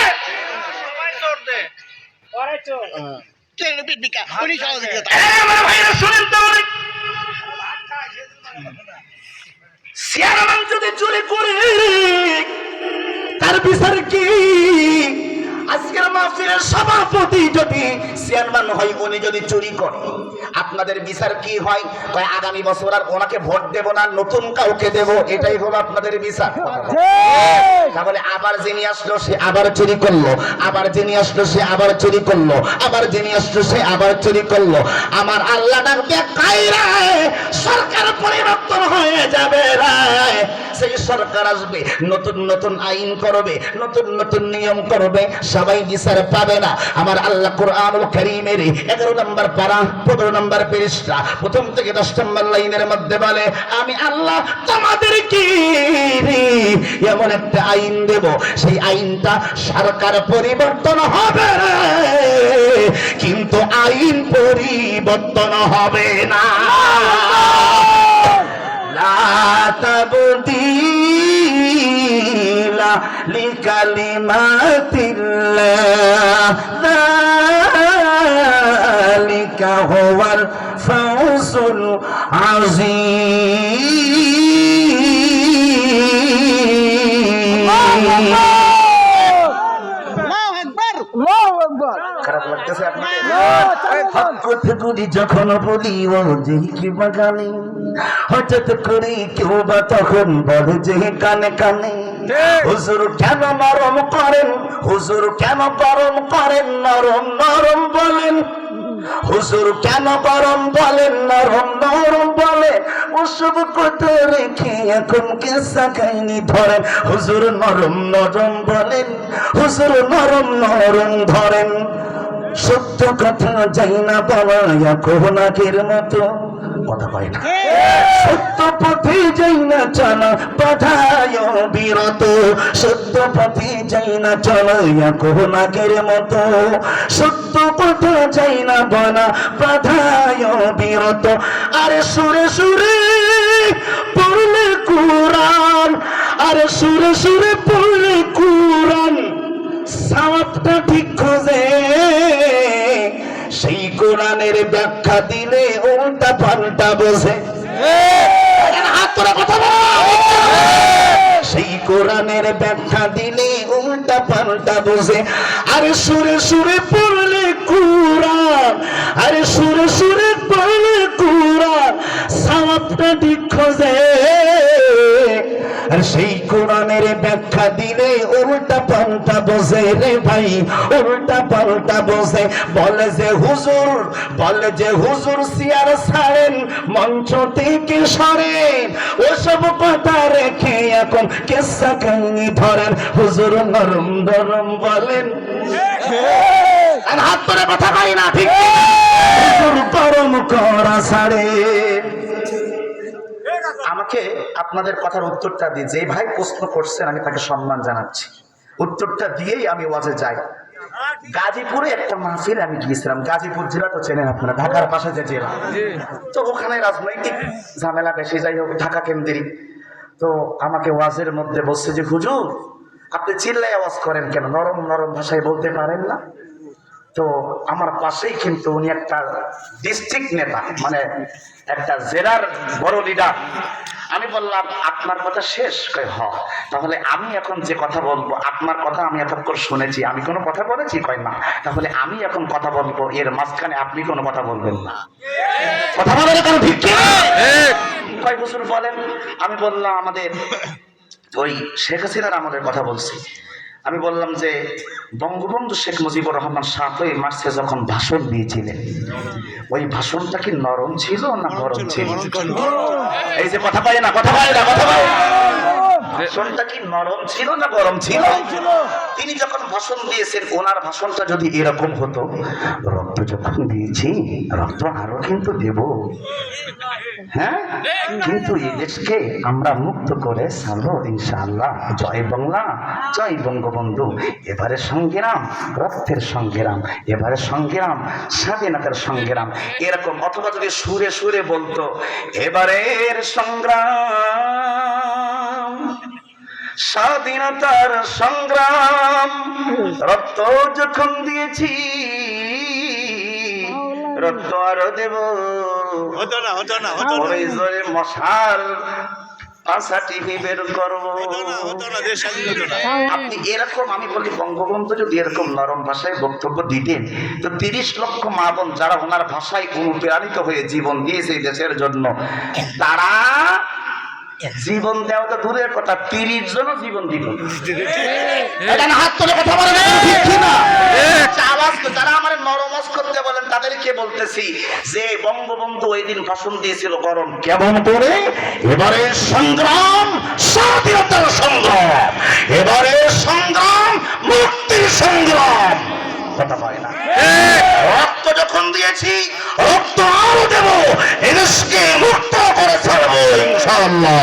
Speaker 1: চেয়ারম্যান যদি চুরি করে তার বিচার কি? আজকের মাহফিলের সভাপতি যদি চেয়ারম্যান হয়, উনি যদি চুরি করে, আপনাদের বিচার কি হয়? আগামী বছর আর ওনাকে ভোট দেব না, নতুন কাউকে দেব, এটাই হলো আপনাদের বিচার। তাহলে আবার যিনি আসলো সে আবার চুরি করলো, আবার যিনি আসলো সে আবার চুরি করলো, আবার যিনি আসলো সে আবার চুরি করলো। আমার আল্লাহ ডাকবে, কাইরা সরকার পরিবর্তন হয়ে যাবে রায়, সেই সরকার আসবে, নতুন নতুন আইন করবে, নতুন নতুন নিয়ম করবে, সবাই বিচার পাবে না। আমার আল্লাহ কুরআনুল কারীমের 11 নম্বর পারা 15 নম্বর পৃষ্ঠা প্রথম থেকে 10 নম্বর লাইনের মধ্যে বলে, আমি আল্লাহ তোমাদের কি এমন একটা আইন দেব, সেই আইনটা সরকার পরিবর্তন হবে কিন্তু আইন পরিবর্তন হবে না। লা তাবদীলা লিকালিমাতিল্লাহ যালিকা হুয়াল ফাওজুল আযীম। খারাপ লাগতেছে আপনাদের? যখন বলি ও যে কি বাগানে, হঠাৎ করে কেউ বা তখন বলে যে কানে কানে, হুজুর কেন নরম করেন, হুজুর কেন গরম করেন, নরম নরম বলেন, হুজুর কেন গরম বলেন, নরম নরম বলে, ওসব কথা রেখে এখন কেসা কাহিনী ধরেন, হুজুর নরম নরম বলেন, হুজুর নরম নরম ধরেন, সত্য কথা যাই না বলা এখন আগের মতো। কথা হয় না। সত্য পথে যাই না চলা বাধায় বিরত, সত্য পথে যাই না চলা কোহনাকের মতো, সত্য পথে যাই না বলা বাধায় বিরত। আরে সুরে সুরে পড়লে কুরআন, আরে সুরে সুরে পড়লে কুরআন, সওয়াবটা ঠিক খোঁজে, সেই কোরআনের ব্যাখ্যা দিলে উল্টা পাল্টা বোঝে। হাত তোলা কথা বল। সেই কোরআনের ব্যাখ্যা দিলে উল্টা পাল্টা বোঝে। আরে সুরে সুরে পড়লে কুরআন, আরে সুরে সুরে পড়লে কুরআন, সওয়াবটা ঠিক খোঁজে, আর সেই কোরআনের ব্যাখ্যা দিলে উল্টা পাল্টা বোঝে রে ভাই, উল্টা পাল্টা বোঝে। বলে যে হুজুর, বলে যে হুজুর সিয়ার ছাড়েন, মঞ্চ থেকে সরেন, ওসব কথা রেখে এখন কেসা কাহিনী ধরেন। হুজুর নরম নরম বলেন, আর হাত ধরে কথা কই না, ঠিক হুজুর গরম করা ছাড়ে। আমাকে আপনাদের কথার উত্তরটা দিই, যে ভাই প্রশ্ন করছেন আমি তাকে সম্মান জানাচ্ছি, উত্তরটা দিয়েই আমি ওয়াজে যাই। গাজীপুরে একটা মাহফিল আমি গিয়েছিলাম, গাজীপুর জেলা তো চেনেন আপনারা, ঢাকার পাশে যে জেলা, তো ওখানে রাজনৈতিক ঝামেলা বেশি, যাই হোক ঢাকা কেন্দ্রিক। তো আমাকে ওয়াজের মধ্যে বলছে যে হুজুর আপনি চিল্লায় আওয়াজ করেন কেন, নরম নরম ভাষায় বলতে পারেন না? তো আমার পাশেই কিন্তু উনি একটা ডিস্ট্রিক্ট নেতা, মানে একটা জেলার বড় লিডার। আমি বললাম আপনার কথা শেষ? কয় হ। তাহলে আমি এখন যে কথা বলবো, আপনার কথা আমি এতক্ষণ শুনেছি, আমি কোনো কথা বলেছি? কয় না। তাহলে আমি এখন কথা বলবো, এর মাঝখানে আপনি কোনো কথা বলবেন না। কথা বলেন কেন, ঠিক কি? কয় বছর বলেন? আমি বললাম আমাদের ওই শেখ হাসিনার আমাদের কথা বলছি। আমি বললাম যে বঙ্গবন্ধু শেখ মুজিবুর রহমান ৭ই মার্চে যখন ভাষণ দিয়েছিলেন, ওই ভাষণটা কি নরম ছিল না গরম ছিল? এই যে কথা পাই না, কথা পাই না, কথা পাই না। ভাষণটা কি নরম ছিল না গরম ছিল? তিনি যখন ভাষণ দিয়েছেন, ওনার ভাষণটা যদি এরকম হতো, রক্ত যখন দিয়েছি রক্ত আরো কিন্তু দেব, হ্যাঁ, কিন্তু এই দেশকে আমরা মুক্ত করে ছাড়বো ইনশাআল্লাহ। জয় বাংলা, জয় বঙ্গবন্ধু। এবারে সংগ্রাম রক্তের সংগ্রাম, এবারে সংগ্রাম স্বাধীনতার সংগ্রাম, এরকম। অথবা যদি সুরে সুরে বলতো এবারের সংগ্রাম স্বাধীনতার সংগ্রাম, রক্ত যখন দিয়েছি রক্ত আরো দেব, মশাল বের করবো। আপনি এরকম, আমি বলি বঙ্গবন্ধু যদি এরকম নরম ভাষায় বক্তব্য দিতেন, তো 30 লক্ষ মা বোন যারা ওনার ভাষায় অনুপ্রাণিত হয়ে জীবন দিয়েছে এই দেশের জন্য, তারা জীবন দেওয়া তো দূরের কথা, 30 জনও জীবন দিল। হাত তুলে কথা বলেন, যারা আমার নরমাজ করতে বলেন তাদেরকে বলতেছি যে বঙ্গবন্ধু ওই দিন ভাষণ দিয়েছিল গরম কেমন করে। এবারে সংগ্রাম স্বাধীনতার সংগ্রাম, এবারে সংগ্রাম মুক্তির সংগ্রাম। কথা হয় না? রক্ত যখন দিয়েছি রক্ত আরো দেব, এদেশকে মুক্ত করে ছাড়বো ইনশাআল্লাহ।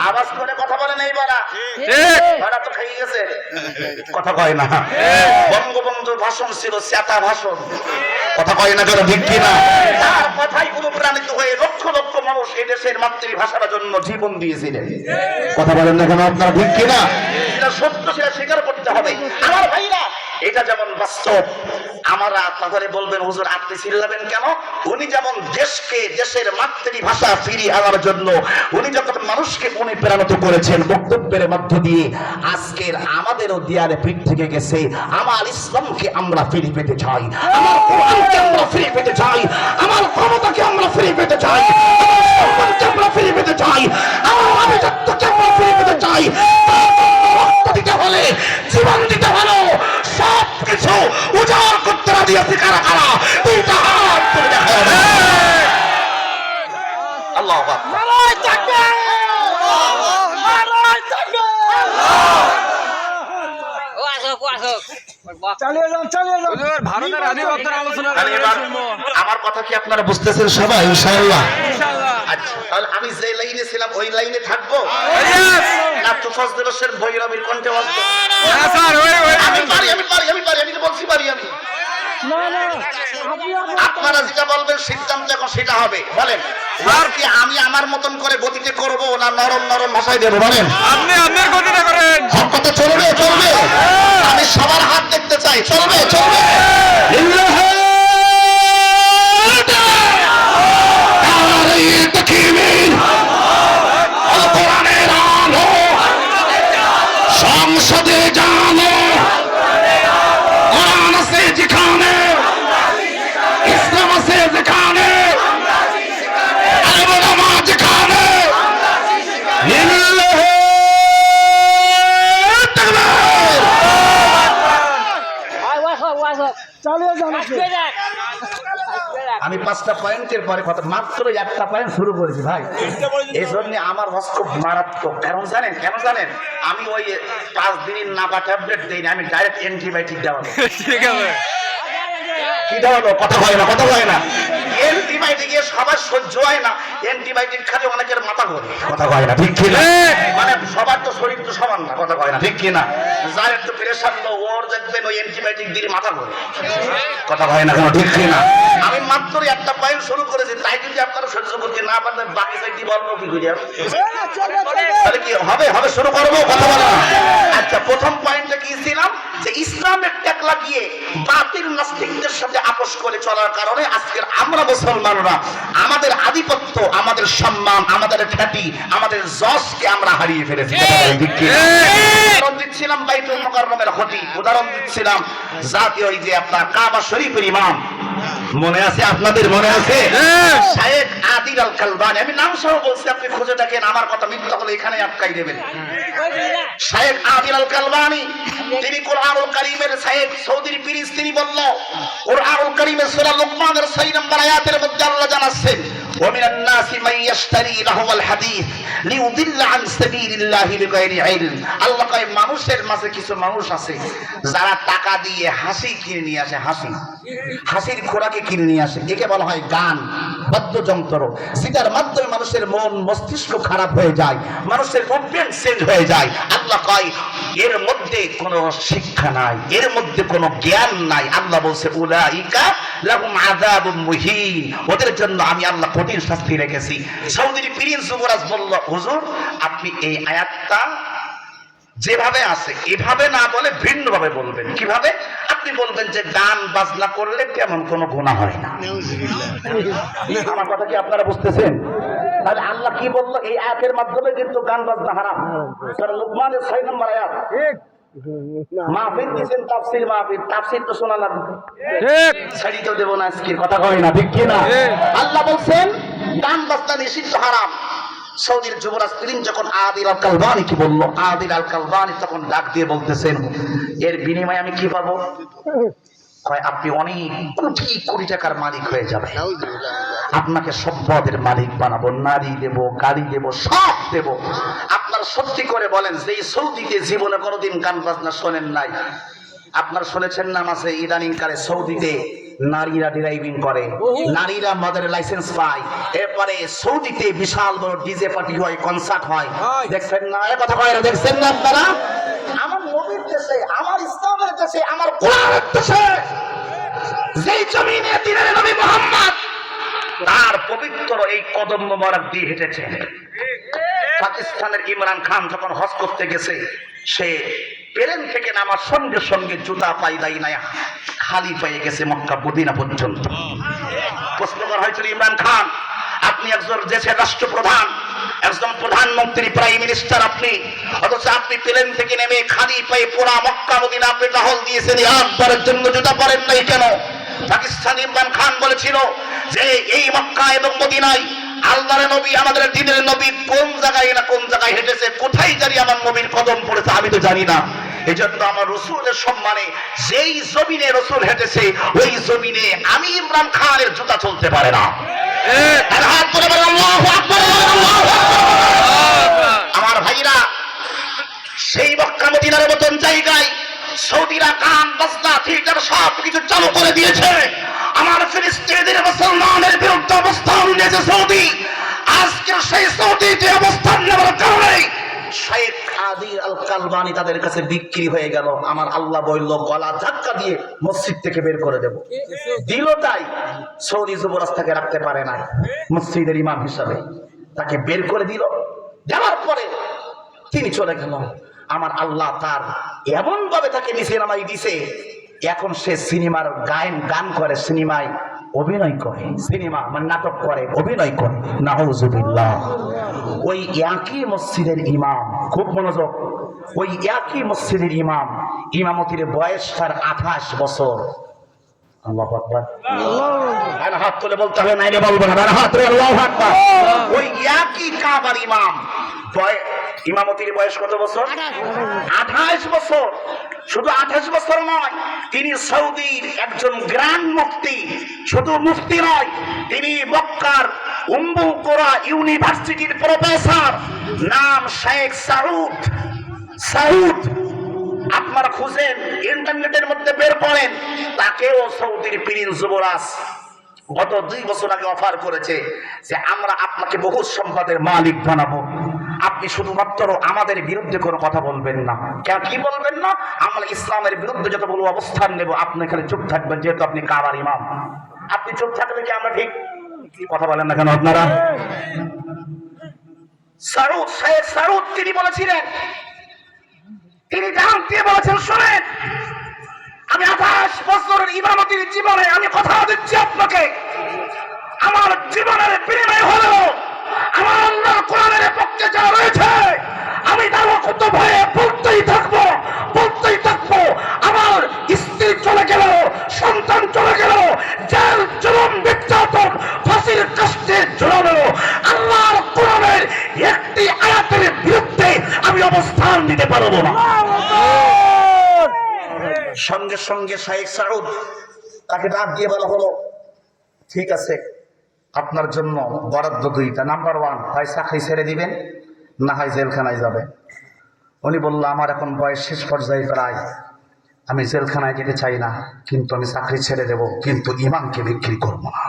Speaker 1: আওয়াজ করে কথা বলেন, এই বাড়া বাড়া তো খাইয়ে গেছে, কথা কয় না। বঙ্গবন্ধুর ভাষণ ছিল চেতা ভাষণ, কথা কয় না কেন, ঠিক কিনা? তার কথাই অনুপ্রাণিত হয়ে লক্ষ লক্ষ মানুষ এই দেশের মাতৃভাষার জন্য জীবন দিয়েছিলেন। কথা বলেন না কেন আপনারা, ঠিক কিনা? সেটা সত্য, সেটা স্বীকার করতে হবে আমার ভাইরা। এটা যেমন বাস্তব, আমরা তাহলে বলবেন হুজুর আপনি চিল্লাবেন কেন? উনি যেমন দেশকে, দেশের মাতৃভাষা ফিরিয়ে আনার জন্য উনি যখন মানুষকে অনুপ্রাণিত করেছেন বক্তব্যের মধ্য দিয়ে, আজকের আমাদেরও দেয়ালে পিঠ থেকে গেছে। আমার ইসলামকে আমরা ফিরে পেতে চাই, আমার কোরআনকে আমরা ফিরে পেতে চাই, আমার ক্ষমতাকে আমরা ফিরে পেতে চাই, আমার সম্মানকে আমরা ফিরে পেতে চাই, আমার আভিজাত্যকে আমরা ফিরে পেতে চাই। রক্ত দিতে হলে, জীবন দিতে হলো, সব কিছু উজাড় করতে রাজি আছি কারা কারা? দুইটা হাত তুলে দেখা যাবে। আল্লাহু আকবার।
Speaker 3: ভারতের আধিপত্যের আলোচনা।
Speaker 1: আমার কথা কি আপনারা বুঝতেছেন সবাই? ইনশাআল্লাহ। আচ্ছা তাহলে আমি যে লাইনে ছিলাম ওই লাইনে থাকবো না তুফাজ্জল হোসেন ভৈরবীর কণ্ঠে বাজবো? আমি পারি আমি তো বলছি পারি আমি।
Speaker 2: না না আপনি
Speaker 1: আপনারা যেটা বলবেন সিদ্ধান্ত এখন সেটা হবে। বলেন আর কি আমি আমার মতন করে গতিতে করব না নরম নরম ভাষায় দেবো? বলেন
Speaker 3: আপনি আপনার গতিটা করেন।
Speaker 1: সব কথা চলবে চলবে, আমি সবার হাত দেখতে চাই। চলবে চলবে। সংসদে জানো কোরআন আছে যেখানে, ইসলাম আছে যেখানে, আলেম ওলামা যেখানে, লিল্লাহি তাকবীর।
Speaker 2: চালিয়ে যান আপনি।
Speaker 1: আমি 5টা পয়েন্টের পরে কথা, মাত্র একটা পয়েন্ট শুরু করেছি ভাই। এই জন্য আমার রস খুব মারাত্মক। কারণ জানেন কেন জানেন? আমি ওই 5 দিনের নাপা ট্যাবলেট দিই না, আমি ডাইরেক্ট অ্যান্টিবায়োটিক দেওয়া।
Speaker 3: ঠিক আছে।
Speaker 1: কি দেওয়ালো? কথা হয় না, কথা হয় না। অ্যান্টিবায়োটিক এ সবার সহ্য হয় না, অ্যান্টিবায়োটিক খালে অনেকের মাথা ঘোরে। কথা হয় না, ঠিক কি না? মানে সবার তো শরীর তো সমান না। কথা হয় না, ঠিক কি না? যার একটু প্রেশার লো ওর দেখবেন ওই অ্যান্টিবায়োটিক দিয়ে মাথা ঘোরে। কথা হয় না কেন, ঠিক কি না? আমি মাত্র একটা পয়েন্ট শুরু করেছি, তাই যদি আপনারা সহ্য করতে না পারবেন বাকি সাইডটি বলবো কি করে? তাহলে কি হবে? হবে শুরু করবো? কথা বলে না। আচ্ছা প্রথম পয়েন্টে কি ছিলাম যে ইসলামের ট্যাগ লাগিয়ে বাতিল নাস্তিকদের সাথে আপোষ করে চলার কারণে আজকের আমরা মুসলমানরা আমাদের আধিপত্য, আমাদের সম্মান, আমাদের খ্যাতি, আমাদের যশকে আমরা হারিয়ে ফেলেছি। উদাহরণ দিচ্ছিলাম বাইতুল মুকাররমের খতিব, উদাহরণ দিচ্ছিলাম জাতীয় ওই যে আপনার কাবা শরীফের ইমাম, মনে আছে আপনাদের? মনে আছে শায়েখ আদিল আল কালবানি? আমি নাম সহ বলছি, আপনি খুঁজে দেখেন, আমার কথা মিথ্যা হলে এখানে আটকাই দেবেন। শায়েখ আদিল আল কালবানি তিনি কোরআনুল কারীমের শায়েখ, সৌদির পিরিস, তিনি বলল কোরআনুল কারীমের সূরা লুকমানের 6 নম্বর আয়াতের মধ্যে আল্লাহ জানাচ্ছেন ومن الناس من يشتري لهو الحديث ليضل عن سبيل الله بغير علم। আল্লাহ কয় মানুষের মাঝে কিছু মানুষ আছে যারা টাকা দিয়ে হাসি কিনে নিয়ে আসে, হাসির খোরাকে কিনে নিয়ে আসে। একে বলা হয় গান, বাদ্যযন্ত্র, যেটার মাধ্যমে মানুষের মন মস্তিষ্ক খারাপ হয়ে যায়, মানুষের মুভমেন্ট চেঞ্জ হয়ে যায়। আল্লাহ কয় এর মধ্যে কোনো শিক্ষা নাই, এর মধ্যে কোনো জ্ঞান নাই। আল্লাহ বলছে উলাইকা লাহুম আযাবুম মুহিন, ওদের জন্য আমি আল্লাহ কঠিন শাস্তি রেখেছি। সৌদির প্রিন্স যুবরাজ বলল হুজুর আপনি এই আয়াতটা যেভাবে আছে এভাবে না বলে ভিন্ন ভাবে বলবেন। কিভাবে? আপনি বলবেন যে গান বাজনা করলে তেমন কোনো গুনাহ হয় না। আমার কথা কি আপনারা বুঝতেছেন? তাহলে আল্লাহ কি বললো এই আয়াতের মাধ্যমে? কিন্তু গান বাজনা হারাম। সূরা লুকমানের 6 নম্বর আয়াত। মাহফিল দিয়েছেন তাফসীর, মাহফিল তাফসীর তো শোনা লাগবে, ঠিক ছাড়িতেও দেব না আজকে। কথা কয় না, ঠিক কি না? আল্লাহ বলছেন গান বাজনা নিষিদ্ধ, হারাম। সৌদির যুবরাজ প্রিন্স যখন আদিল আল কালবানি কি বললো, আদিল আল কালবানি তখন ডাক দিয়ে বলতেছেন এর বিনিময়ে আমি কি পাবো? কয় আপনি অনেক কোটি কোটি টাকার মালিক হয়ে যাবেন, আপনাকে সম্পদের মালিক বানাবো, নারী দেব, গাড়ি দেব, সব দেব। আপনার সত্যি করে বলেন যে সৌদিতে জীবনে কোনোদিন গান বাজনা শোনেন নাই? আপনার শুনেছেন না মাসে ইদানিং কালে সৌদিতে নারীরা ড্রাইভিং করে, নারীরা মদের লাইসেন্স পায়, এরপরে সৌদিতে বিশাল বড় ডিজে পার্টি হয়, কনসার্ট হয়। দেখছেন না? এ কথা কয় না, দেখছেন না আপনারা? আমার নবীর দেশে, আমার ইসলামের দেশে, আমার কোরআনের দেশে, যেই জমিনে দিনের নবী মুহাম্মদ তার পবিত্র এই কদম মোবারক দিয়ে হেঁটেছেন। পাকিস্তানের ইমরান খান যখন হজ করতে গেছে, সে প্লেন থেকে নামার সঙ্গে সঙ্গে জুতা পায়দাই নাই, খালি পেয়ে গেছে মক্কা মদিনা পর্যন্ত। প্রশ্ন করা হয়েছিল ইমরান খান আপনি একজন দেশের রাষ্ট্রপ্রধান, একজন প্রধানমন্ত্রী, প্রাইম মিনিস্টার আপনি, অথচ আপনি প্লেন থেকে নেমে খালি পায়ে পুরা মক্কা মদিনা আপনি টহল দিয়েছেন, একবারের জন্য জুতা পরেন নাই কেন? পাকিস্তান ইমরান খান বলেছিল যে এই মক্কা এবং মদিনায় আল্লাহর নবী, আমাদের দ্বীনের নবী কোন জায়গায় না কোন জায়গায় হেঁটেছে, কোথায় জানি আমার নবীর কদম পড়েছে আমি তো জানি না। এই জন্য আমার রসুলের সম্মানে যেই জমিনে রসুল হেঁটেছে ওই জমিনে আমি ইমরান খানের জুতা চলতে পারে না। আমার ভাইরা, সেই মক্কা মদিনার মতন জায়গায় সৌদিরা গান বাজনা থিয়েটার সব কিছু চালু করে দিয়েছে। আমার ফিলিস্তিনের মুসলমানের বিরুদ্ধে অবস্থান নিয়েছে সৌদি। আজ কাদির আল কালবানি তাদের কাছে বিক্রি হয়ে গেল। আমার আল্লাহ বলল গলা ধাক্কা দিয়ে মসজিদ থেকে বের করে দেব। দিল তাই। সৌদি যুবরাজ তাকে রাখতে পারে না মসজিদের ইমাম হিসাবে, তাকে বের করে দিল। দেওয়ার পরে তিনি চলে গেল। আমার আল্লাহ তার এমন ভাবে তাকে নিচে নামাই দিছে, এখন সে সিনেমার গান করে, সিনেমায় অভিনয় করে, সিনেমা মানে নাটক করে, অভিনয় করে। নাউজুবিল্লাহ। ওই একই মসজিদের ইমাম, খুব মনোযোগ, ওই একই মসজিদের ইমাম, ইমামতির বয়স তার 28 বছর। আল্লাহু আকবার। আর হাত তুলে বলতে হবে, নাইলে বলবো না, আর হাত তুলে আল্লাহু আকবার। ওই একই কাবার ইমাম, ইমামতির বয়স কত বছর? 28 বছর। শুধু 28 বছর নয়, তিনি সৌদির একজন গ্র্যান্ড মুফতি। শুধু মুফতি নয়, তিনি মক্কার উম্মুল কোরা ইউনিভার্সিটির প্রফেসর। নাম শেখ সাউদ। আপনারা খুঁজেন, ইন্টারনেটের মধ্যে বের করেন, তাকেও সৌদির প্রিন্স যুবরাজ গত 2 বছর আগে অফার করেছে যে আমরা আপনাকে বহু সম্পদের মালিক বানাবো, আপনি শুধুমাত্র আমাদের বিরুদ্ধে কোনো কথা বলবেন না। কেন কি বলবেন না? আমরা ইসলামের বিরুদ্ধে যত বড় অবস্থান নেব, আপনি এখানে চুপ থাকবেন, যেহেতু আপনি কাবার ইমাম। আপনি চুপ থাকলে কি আমরা ঠিক কথা বলেন না কেন আপনারা? সাউদ তিনি বলেছিলেন, তিনি জান দিয়ে বলেছেন, শোনেন, আমি 28 বছরের ইমামতির জীবনে আমি কথা দিচ্ছি আপনাকে, আমার জীবনের বিনিময় হলো আমার আল্লাহর কোরআনের পক্ষে যা রয়েছে আমি তার কত ভয়ে বলতেই থাকবো। আমার স্ত্রী চলে গেল, সন্তান চলে গেল, জেল জুলুম নির্যাতন ফাঁসির কাস্টে ঝুলানো, আল্লাহর কোরআনের একটি আয়াতের বিরুদ্ধে আমি অবস্থান নিতে পারবো না। সঙ্গে সঙ্গে শেখ সাউদ তাকে ডাক দিয়ে বলা হলো, ঠিক আছে, আপনার জন্য বরাদ্দ 2টা। নাম্বার 1, হয় চাকরি ছেড়ে দিবেন, না হয় জেলখানায় যাবেন। উনি বলল, আমার এখন বয়স শেষ পর্যায়ে প্রায়, আমি জেলখানায় যেতে চাই না, কিন্তু আমি চাকরি ছেড়ে দেব, কিন্তু ইমানকে বিক্রি করবো না।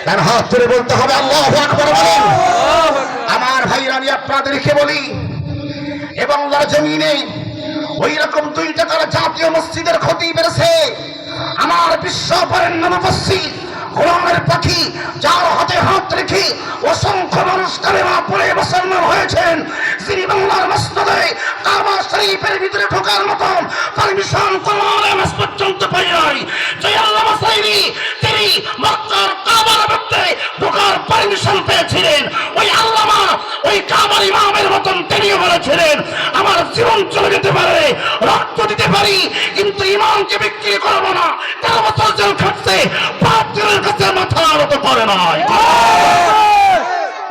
Speaker 1: তার হাত ধরে বলতে হবে আল্লাহু আকবার বলেন। আমার ভাইরা, আমি আপনাদেরকে বলি, এবং আল্লাহর জমিনে ওই রকম 2 টাকার জাতীয় মসজিদের ক্ষতি বেড়েছে। আমার বিশ্ব বরেণ্য মুফাসসির কোরআনের পাখি, যার হাতে হাত রেখে অসংখ্য মানুষ কালেমা পড়ে মুসলমান হয়েছেন, যিনি বাংলার মসজিদে কাবা শরীফের ভিতরে ঢোকার মতন পারমিশন কোরআনের মাস পর্যন্ত পাই নাই, যে আল্লামা সাইরি তিনি মক্কার কাবার মধ্যে ঢোকার পারমিশন পেয়েছিলেন, ওই আল্লামা ওই কাবার ইমামের মতন তিনিও বলেছিলেন, আমার জীবন চলে যেতে পারে, রক্ত দিতে পারি, কিন্তু ইমানকে বিক্রি করবো না। 13 বছর জেল খাটছে, বাতিলের কাছে মাথা নত করে নাই।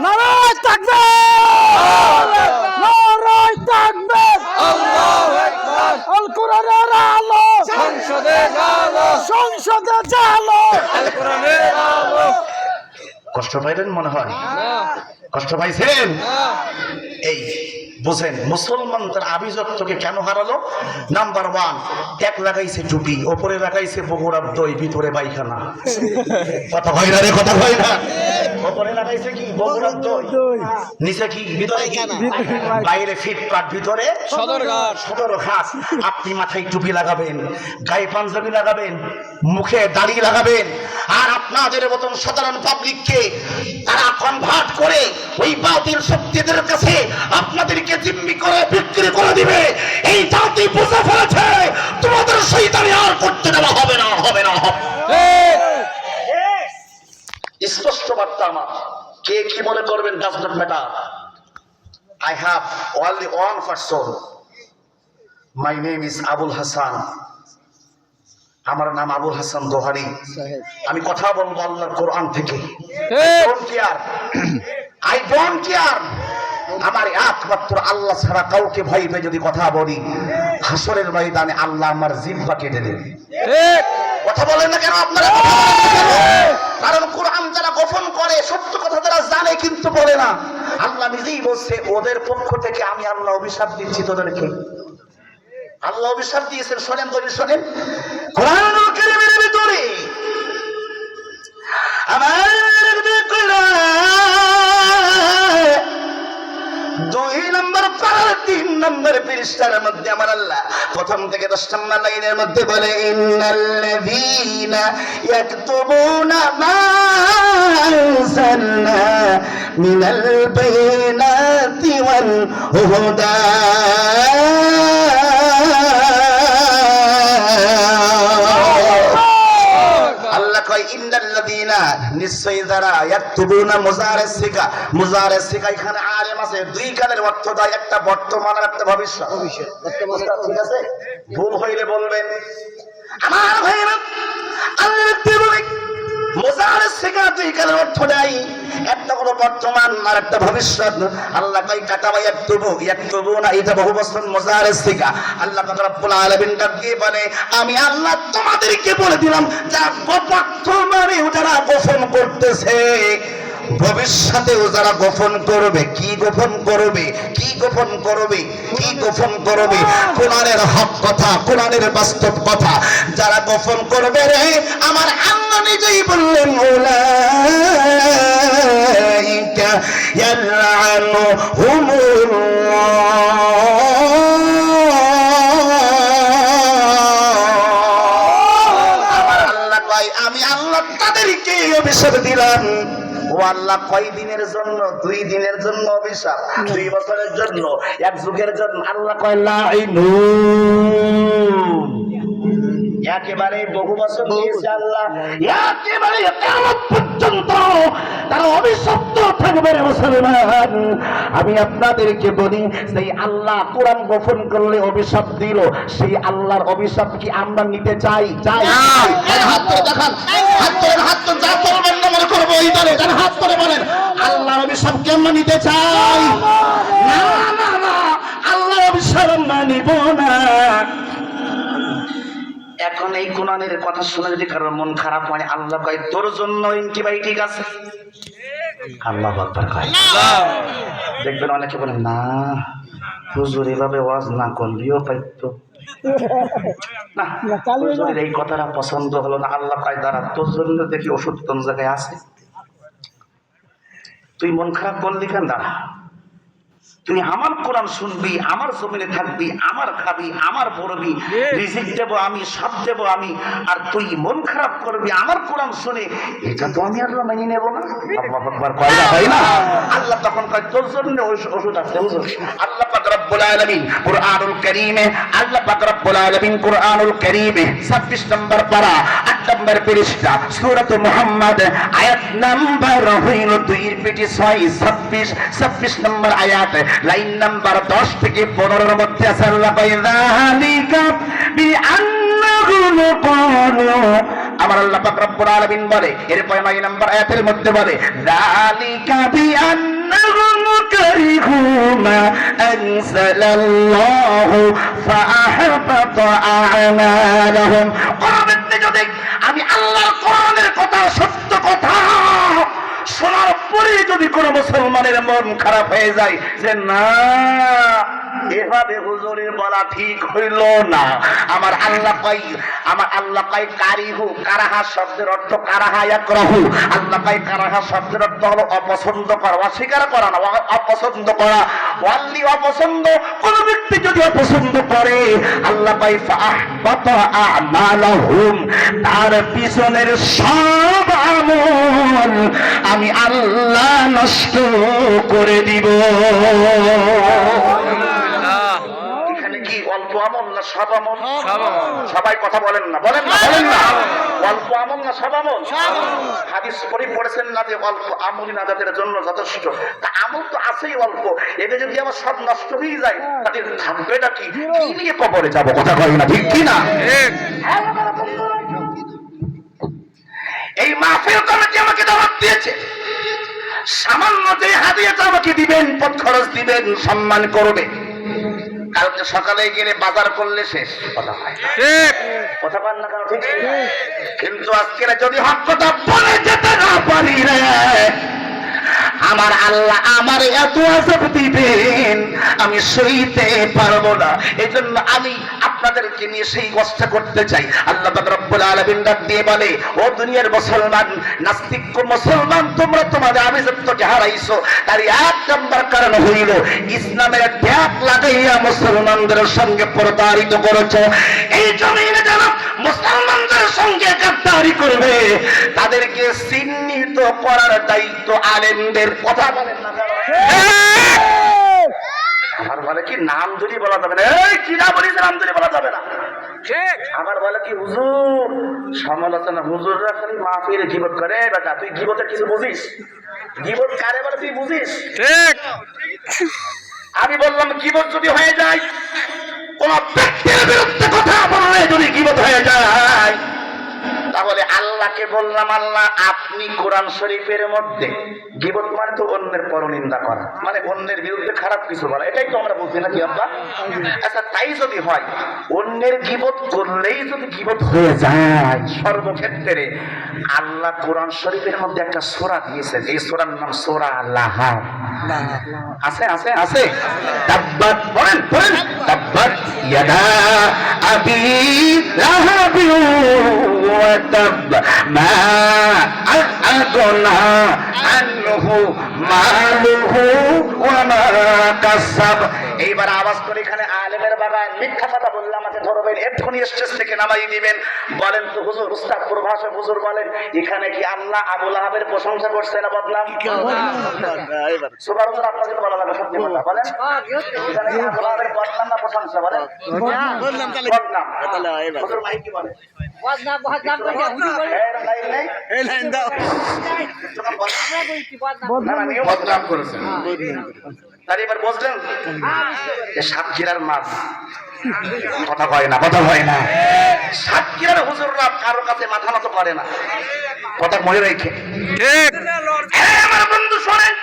Speaker 2: নারায় তাকবীর, নারায় তাকবীর, আল্লাহু আকবার। আল কোরআনের আলো সংসদে জ্বালো, সংসদে জ্বালো, আল কোরআনের আলো।
Speaker 1: কষ্ট পাইলেন মনে হয়? কষ্ট পাইছেন? এই বুঝেন, মুসলমান তার আভিজাত্যকে কেন হারালো? নাম্বার 1, ট্যাগ লাগাইছে টুপি, ওপরে লাগাইছে বগুড়ার দই, ভিতরে পায়খানা। কথা হয় না রে, কথা হয় না। ওপরে লাগাইছে কি? বগুড়ার দই, নিচে কি? ভিতরে কি? বাইরে ফিটপাট, ভিতরে সদরঘাট। আপনি মাথায় টুপি লাগাবেন, গায়ে পাঞ্জাবি লাগাবেন, মুখে দাড়ি লাগাবেন, আর আপনাদের মতন সাধারণ পাবলিককে তারা কনভার্ট করে ওই বাতিল শক্তিদের কাছে আপনাদেরকে জিম্মি করে বিক্রি করে দিবে। এই জাতি বুঝে ফেলেছে তোমাদের শয়তানি আর করতে দেওয়া হবে না, হবে না, হবে। স্পষ্ট বার্তা আমার। কে কি মনে করবেন does not matter. I have only one person. My name is Abul Hasan. আমার নাম আবুল হাসান দোহারি। আমি কথা বলবো আল্লাহর কোরআন থেকে। I don't care. আমার একমাত্র আল্লাহ ছাড়া কাউকে ভয় পেয়ে যদি কথা বলি, হাসরের ময়দানে আল্লাহ আমার জিহ্বা কেটে দেবে। কথা বলেন না কেন আপনারা? কারণ কোরআন যারা গোপন করে, সত্য কথা যারা জানে কিন্তু বলে না, আল্লাহ নিজেই বলছে ওদের পক্ষ থেকে আমি আল্লাহ অভিশাপ দিচ্ছি তোদেরকে। আল্লাহ অভিশাপ দিয়েছেন, শোনেন তো, শোনেন কোরআনুল কারীমের ভিতরে আমার 2 নম্বর পারার 3 নম্বর পৃষ্ঠার মধ্যে আমার আল্লাহ প্রথম থেকে 10 নম্বর লাইনের মধ্যে বলে ইন্নাল্লাযীনা ইয়াকতুবুনা মা আনজালনা মিনাল বায়িনাতি ওয়াল হুদা আল্লাহ কয় ইন্নাল্লাযীনা নিশ্চয়ই যারা ইয়াকতুবুনা মুজারে সিকা এখানে আলেম আছে দুই কালের অর্থ দেয় একটা বর্তমান আর একটা ভবিষ্যৎ ঠিক আছে ভুল হইলে বলবেন আমার ভাইরা আল্লাহ বলে মুজারে সিকা দুই কালের অর্থ দেয় একটা হলো বর্তমান আর একটা ভবিষ্যৎ আল্লাহ কয় কাতাবা ইয়াকতুবুনা এটা বহু বচন মুজারে সিকা আল্লাহ পাক রব্বুল আলামিন ডাকে বলে আমি আল্লাহ তোমাদেরকে বলে দিলাম যা বর্তমানে যারা গোপন করতেছে ভবিষ্যতেও যারা গোপন করবে কি গোপন করবে কি গোপন করবে কি গোপন করবে কোরআনের হক কথা কোরআনের বাস্তব কথা যারা গোপন করবে রে আমার আল্লাহ নিজেই বললেন উলাইকা ইয়ালআনুহুমুল্লাহ আমার আল্লাহ কয় আমি আল্লাহ তাদেরকে অভিশাপ দিলাম ও আল্লাহ কয় দিনের জন্য 2 দিনের জন্য অভিশাপ 2 বছরের জন্য 1 যুগের জন্য আল্লাহ কয় লাইনুন একেবারে বহু বছর দিয়েছে আল্লাহ একেবারে কিয়ামত পর্যন্ত তারা অভিশপ্ত থাকবে রে মুসলমান আমি আপনাদেরকে বলি সেই আল্লাহ কোরআন গোপন করলে অভিশাপ দিল সেই আল্লাহর অভিশাপ কি আমরা নিতে চাই চাই হাত করে দেখান হাত করে যা বলবেন না মনে করব ওই দলে যারা হাত করে বলেন আল্লাহর অভিশাপ কি আমরা নিতে চাই না না না আল্লাহর অভিশাপ আমরা নিব না এখন এই কোরআনের কথা শুনে যদি কারোর মন খারাপ হয় আল্লাহ কয় তোর জন্য অ্যান্টিবায়োটিক আছে আল্লাহু আকবার কয় দেখবেন অনেকে বলেন না হুজুর এভাবে ওয়াজ না করলেও পাইতো না হুজুরের এই কথাটা পছন্দ হলো না আল্লাহ কয় দাঁড়া তোর জন্য দেখি ওষুধ কোন জায়গায় আছে তুই মন খারাপ করলি কেন দাঁড়া তুই আমার কোরআন শুনবি আমার জমিনে থাকবি আমার খাবি আমার পড়বি রিজিক দেব আমি সব দেব আমি আর তুই মন খারাপ করবি আমার কোরআন শুনে এটা তো আমি আল্লাহ মেনে নেব না আল্লাহু আকবার কয়টা হয় না আল্লাহ তখন কয় তোর জন্য ওষুধ আছে হুজুর আল্লাহ পাক রব্বুল আলামিন কুরআনুল কারীমে আল্লাহ পাক রব্বুল আলামিন কুরআনুল কারীমে 26 নম্বর পারা 8 নম্বর পৃষ্ঠা সূরা মুহাম্মদ আয়াত নাম্বার হইল 2 এর পেটি 26 নম্বর আয়াত লাইন নাম্বার 10 থেকে 15 এর মধ্যে আছে আল্লাহ কয় যালিকা বিআন্নাহু ক্বালু আমার আল্লাহ পাক রব্বুল আলামিন বলে এরপর 9 নম্বর আয়াতের মধ্যে বলে যালিকা বিআন্নাহু কারিহু মা আনজালাল্লাহু ফাআহবাতা আ'মালাহুম কোরআনের দিকে দেখ আমি আল্লাহর কোরআনের কথা সত্য কথা শোনার পরে যদি কোনো মুসলমানের মন খারাপ হয়ে যায় যে না এভাবে হুজুরের বলা ঠিক হইল না আমার আল্লাহ কয় কারিহু কারাহা শব্দের অর্থ কারাহা ইয়াকরাহু আল্লাহ কয় কারাহা শব্দের অর্থ হলো অপছন্দ করা অস্বীকার করা না অপছন্দ করা ওয়াল্লি অপছন্দ কোন ব্যক্তি যদি অপছন্দ করে আল্লাহ কয় ফাআহবাতা আ'মালাহুম তার পিছনের সব আমল আমি আল্লাহ নষ্ট করে দিব এখানে কি অল্প আমল না সব আমল সবাই কথা বলেন না অল্প আমল না সব আমল হাদিস পড়েছেন না যে অল্প আমল নাজাতের জন্য যথেষ্ট তা আমল তো আছেই অল্প এটা যদি আমার সব নষ্ট হয়ে যায় তাহলে থাকবেটা কি নিয়ে কবরে যাবো কথা কই না ঠিক কি না এই মাহফিল কমিটি আমাকে দাওয়াত দিয়েছে সামান্য যে হাদিয়াটা আমাকে দিবেন পথ খরচ দিবেন সম্মান করবে কালকে সকালে গেলে বাজার করলে শেষ কথা হয় ঠিক কথা বল না ঠিক কিন্তু আজকে যদি হক কথা বলে যেতে না পারি রে আমার আল্লাহ আমার এত আযাব দিবেন আমি সইতে পারবো না এজন্য আমি আপনাদেরকে নিয়ে সেই কষ্ট করতে চাই। আল্লাহ পাক রব্বুল আলামিন ডাক দিয়ে বলে, ও দুনিয়ার মুসলমান, নাস্তিক মুসলমান, তোমরা তোমাদের আভিজাত্যকে হারাইছো। তার এক নম্বর কারণ হইল ইসলামের ত্যাগ লাগাইয়া মুসলমানদের সঙ্গে প্রতারিত করেছো। এই জমিনে যারা মুসলমানদের সঙ্গে গাদ্দারি করবে তাদেরকে চিহ্নিত করার দায়িত্ব আলেমদের। কথা বলেন না? আমার বলে কি নাম ধরে বলা যাবে না, এই কি না বলিস নাম ধরে বলা যাবে না। আবার বলে কি হুজুর সমালোচনা, হুজুররা খালি মাহফিলে গীবত করে। বেটা তুই গীবতের কিছু বুঝিস? গীবত কারে বলে তুই বুঝিস?
Speaker 3: ঠিক।
Speaker 1: আমি বললাম গীবত যদি হয়ে যায়, কোন ব্যক্তির বিরুদ্ধে কথা বললে যদি গীবত হয়ে যায়, তাহলে আল্লাহকে বললাম, আল্লাহ আপনি কোরআন শরীফের মধ্যে, গীবত মানে তো অন্যের পরনিন্দা করা, মানে অন্যের বিরুদ্ধে খারাপ কিছু বলা, এটাই তো আমরা বুঝি নাকি আব্বা? আচ্ছা তাই যদি হয়, অন্যের গীবত করলেই যদি গীবত হয়ে যায়, সর্বক্ষেত্রে আল্লাহ কোরআন শরীফের মধ্যে একটা সূরা দিয়েছেন, এই সূরার নাম সূরা লাহাব। আছে আছে আছে। তাব্বাত বলেন বলেন, তাব্বাত ইয়াদা আবি লাহাব ওয়া তাব মা আগনা আনহু মালুহু ওয়া মা কাসাব। এইবার আওয়াজ করে এখানে আলেমের বাগান মিথ্যা কথা বললে আমাকে ধরবেন, এক্ষুনি স্টেজ থেকে নামাই দিবেন। বলেন তো হুজুর, উস্তাদ প্রভাষক হুজুর বলেন, এখানে কি আল্লাহ আবু লাহাবের প্রশংসা করছে না বদনাম? সুবহানাল্লাহ, আপনাকে তো বলা লাগবে সত্যি কথা বলেন, এখানে কি আবু লাহাবের বদনাম না প্রশংসা? বলেন বদনাম। হুজুর ভাই কি বলে? বদনাম বদনাম করে হুজুর বলে এই লাইন দাও। বদনাম করেছেন তার এবার বুঝলেন সাতক্ষীরার মাছ কথা হয় না, কথা হয় না। সাতক্ষীরার হুজুররা কারোর কাছে মাথা নত করে না, কথা মনে রেখে।
Speaker 3: ঠিক।
Speaker 1: আমার বন্ধু শোনেন,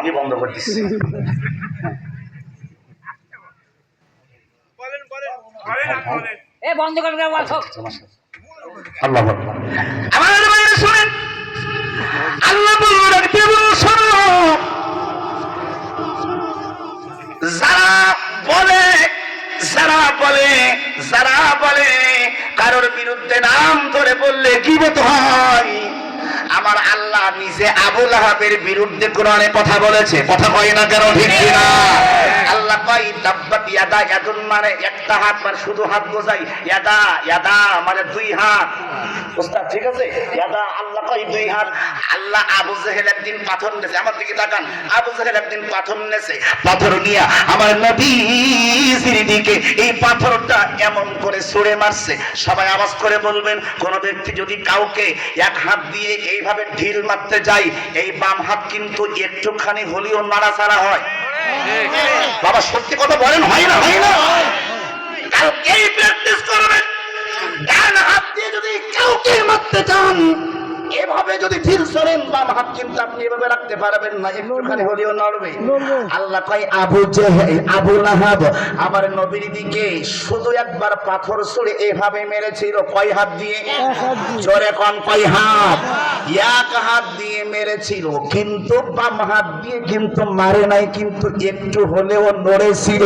Speaker 1: আমি বন্ধ করে দিচ্ছি।
Speaker 4: বন্ধ করে
Speaker 1: আল্লাহ আমার বাইরে শোনেন, আল্লাহ শোনো, যারা বলে যারা বলে যারা বলে কারোর বিরুদ্ধে নাম ধরে বললে গীবত হয়, আমার আল্লাহ নিজে আবু লাহাবের বিরুদ্ধে কোরআনে কথা বলেছে, কথা কয় না কেন? ঠিক কিনা? আল্লাহ কয় তাব্বাত ইয়াদা, ইয়াদুন মানে একটা হাত, মানে শুধু হাত বোঝাই, ইয়াদা ইয়াদা মানে দুই হাত। ওস্তাদ ঠিক আছে, ইয়াদা আল্লাহ কয় দুই হাত। আল্লাহ আবু জেহেল একদিন পাথর নেছে, আমার দিকে তাকান, আবু জেহেল একদিন পাথর নেছে, পাথর নিয়ে আমার নবীর দিকে এই পাথরটা এমন করে ছুঁড়ে মারছে। সবাই আওয়াজ করে বলবেন, কোন ব্যক্তি যদি কাউকে এক হাত দিয়ে এইভাবে ঢিল মারতে যায়, এই বাম হাত কিন্তু একটুখানি হলেও নাড়াচাড়া হয়। বাবা সত্যি কথা বলেন, হয় না? হয় না? কালকেই প্র্যাকটিস করবেন, ডান হাত দিয়ে যদি কাউকে মারতে চান, এভাবে যদি ঢিল ছড়েন, বাম হাত কিন্তু আপনি এভাবে রাখতে পারবেন না, একটুখানি হলেও নড়বে। আল্লাহ কয় আবু জেহেল আবু লাহাব আমার নবীর দিকে শুধু একবার পাথর ছুঁড়ে এভাবে মেরেছিল। কয় হাত দিয়ে? জোরে কোন কয় হাত? এক হাত দিয়ে মেরেছিল, কিন্তু বাম হাত দিয়ে কিন্তু মারে নাই, কিন্তু একটু হলেও নড়েছিল।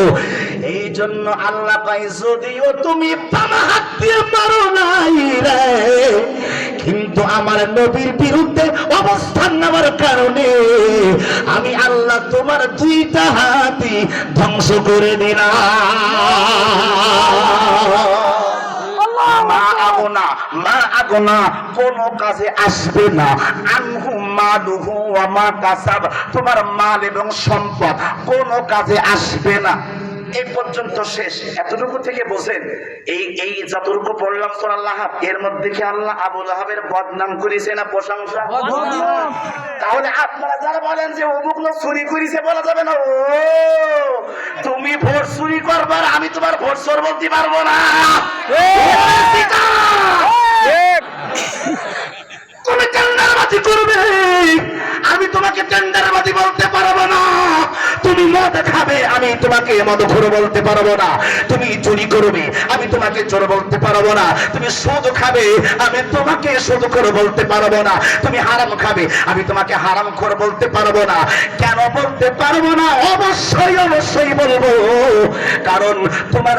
Speaker 1: এই জন্য আল্লাহ কয় যদিও তুমি বাম হাত দিয়ে মারো নাই রে, কিন্তু আমার নবীর বিরুদ্ধে অবস্থান নেওয়ার কারণে আমি আল্লাহ তোমার দুইটা হাতই ধ্বংস করে দিলাম। মা আগনা কোন কাজে আসবে না, আনহু মালুহু ওয়া মা কাসাব, তোমার মাল এবং সম্পদ কোন কাজে আসবে না। এই পর্যন্ত শেষ। এতটুকু থেকে বোঝেন, এই যতটুকু পড়লাম সূরা লাহাব, এর মধ্যে কি আল্লাহ আবু লাহাবের বদনাম করেছে না প্রশংসা? তাহলে আপনারা যারা বলেন যে অমুক লোক চুরি করেছে, বলা যাবে না ও তুমি ভোট চুরি করবার, আমি তোমার ভোট চোর বলতে পারবো না। তুমি টেন্ডারবাজি করবে, আমি তোমাকে টেন্ডারবাজি বলতে পারবো না। তুমি মদ খাবে, আমি তোমাকে মদখোর বলতে পারবো না। তুমি চুরি করবে, আমি তোমাকে চোর বলতে পারবো না। তুমি সুদ খাবে, আমি তোমাকে সুদখোর বলতে পারবো না। তুমি হারাম খাবে, আমি তোমাকে হারামখোর বলতে পারবো না। কেন বলতে পারবো না? অবশ্যই অবশ্যই বলবো। কারণ তোমার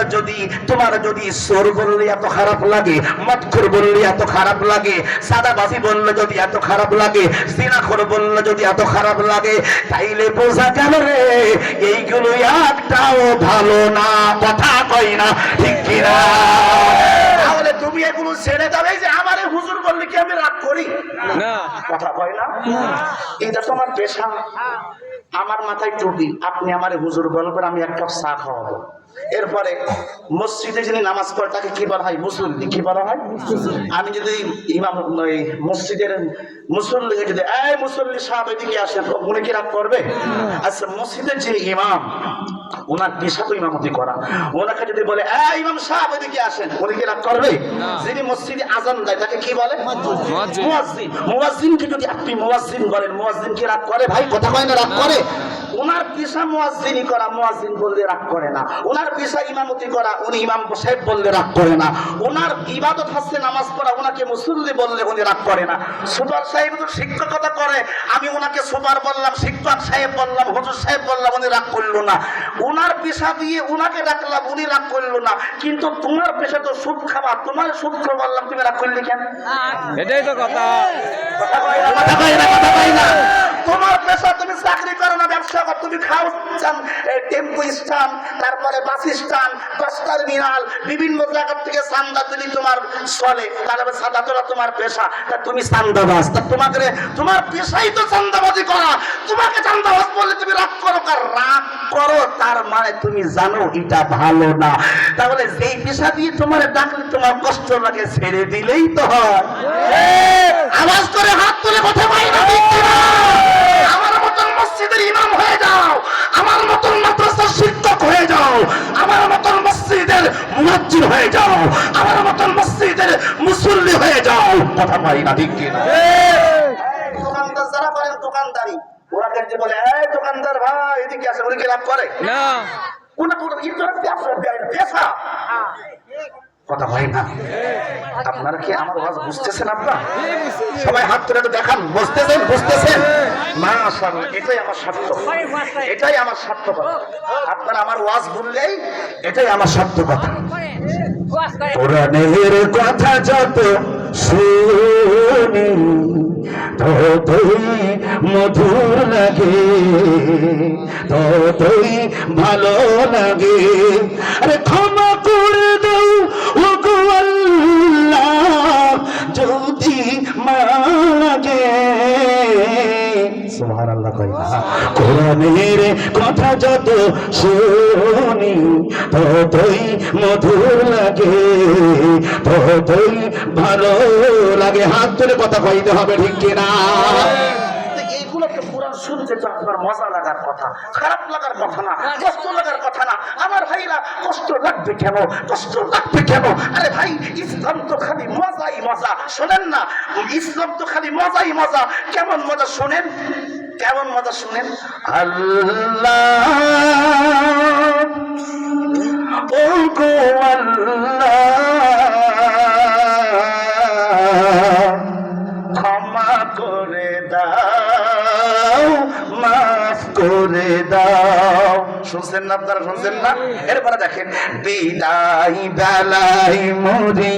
Speaker 1: যদি চোর বললে এত খারাপ লাগে, মদখোর বললে এত খারাপ লাগে, সাদাবাজি বললে যদি এত খারাপ লাগে, জিনাখোর বললে যদি এত খারাপ লাগে, তাইলে বোঝা গেল রে এইগুলো একটাও ভালো না। কথা কই না, ঠিক কিনা? তাহলে তুমি এগুলো ছেড়ে যাবে যে আমারে হুজুর বললে কি আমি রাগ করি?
Speaker 3: না।
Speaker 1: কথা কয় না? এটা তোমার পেশা, আমার মাথায় টুপি, আপনি আমারে হুজুর বলবেন, আমি এক কাপ চা খাওয়াবো। এরপরে মসজিদে যিনি নামাজ পড়ে তাকে কি বলা হয়? মুসল্লি। কি বলা হয়? আমি যদি ইমাম মসজিদের মুসল্লি যদি এই মুসল্লি সাহেব এদিকে আসেন, উনি কি রাগ করবে? আচ্ছা, মসজিদের যিনি ইমাম, ওনার পেশা তো ইমামতি করা, ওনাকে যদি বলে এই ইমাম সাহেব এদিকে আসেন, উনি কি রাগ করবে? যিনি মসজিদে আজান দেয় তাকে কি বলে? মুয়াজ্জিন। মুয়াজ্জিনকে যদি আপনি মুয়াজ্জিন বলেন, মুয়াজ্জিন কি রাগ করে? ভাই কথা কয় না, রাগ করে? ওনার পেশা মুয়াজ্জিনি করা, মুয়াজ্জিন বললে রাগ করে না। ওনার পেশা ইমামতি করা, উনি ইমাম সাহেব বললে রাগ করে না। ওনার ইবাদত হচ্ছে নামাজ পড়া, ওনাকে মুসল্লি বললে উনি রাগ করে না। সুপার সাহেব তো শিক্ষকতা করে, আমি ওনাকে সুপার বললাম, শিক্ষক সাহেব বললাম, হুজুর সাহেব বললাম, উনি রাগ করলো না। ওনার পেশা দিয়ে ওনাকে ডাকলাম, উনি রাগ করলো না। কিন্তু তোমার পেশা তো সুদ খাওয়া, তোমার সুদ খাওয়া বললাম, তুমি রাগ করলে কেন?
Speaker 3: এটাই তো কথা।
Speaker 1: কথা কয় না, কথা কয় না, কথা কয় না। তোমার পেশা, তুমি চাকরি করো না, ব্যবসা করো, তুমি খাও টেম্পো স্ট্যান্ড, তারপরে বাস স্ট্যান্ড, বাস টার্মিনাল, বিভিন্ন জায়গা থেকে চান্দা দিলি তোমার চলে, তারপরে সাদা তোলা তোমার পেশা, তা তুমি চান্দাবাজ। তা তোমাকে, তোমার পেশাই তো চান্দাবাজি করা, তোমাকে চান্দাবাজ বললে তুমি রাগ করো। কার রাগ করো তার মানে তুমি জানো এটা ভালো না। তাহলে যেই পেশা দিয়ে তোমার ডাকলে তোমার কষ্ট লাগে, ছেড়ে দিলেই তো হয়। আওয়াজ করে হাত তুলে কথা পাই না, ঠিক কিনা? আমার মতন মসজিদের ইমাম হয়ে যাও, আমার মতন মাদ্রাসার শিক্ষক হয়ে যাও, আমার মতন মসজিদের মুয়াজ্জিন হয়ে যাও, আমার মতন মসজিদের মুসল্লি হয়ে যাও। কথা পাই না, ঠিক কিনা? দোকানদার যারা করেন দোকানদারি, ওরা যে বলে এই দোকানদার ভাই এদিকে আসে, উনি কি লাভ করে
Speaker 3: না।
Speaker 1: পেশা। কথা হয় না? আপনারা কি আমার ওয়াজ বুঝতেছেন? আপনারা সবাই হাত তুলে দেখান, বুঝতেছেন? বুঝতেছেন? মাশাআল্লাহ, এটাই আমার সত্য, এটাই আমার সত্য কথা। আপনারা আমার ওয়াজ বললেই এটাই আমার সত্য কথা। কোরআনের কথা যত শুনি ততই মধুর লাগে, ততই ভালো লাগে। আরে ক্ষমা করে দাও ও গো আল্লাহ, যদি মাগে। সুবহানাল্লাহ কই না? কোরআনের কথা যত শুনি ততই মধুর লাগে, ততই ভালো লাগে। হাত তুলে কথা কইতে হবে, ঠিক কিনা? এইগুলো তো কোরআন শুনতে তো আপনার মজা লাগার কথা, খারাপ লাগার কথা না, কষ্ট লাগার কথা না। আমার ভাইরা কষ্ট লাগবে কেন? কষ্ট লাগবে কেন? আরে ভাই, ইসলাম তো খালি মজাই মজা। শোনেন না, ইসলাম তো খালি মজাই মজা। কেমন মজা শোনেন, কেমন মজা শোনেন। আল্লাহ ও গো আল্লাহ, ক্ষমা করে দাও, মাফ করে দাও। শুনছেন না আপনারা? শুনছেন না? এরপরে দেখেন, বিদায় বেলায় মরি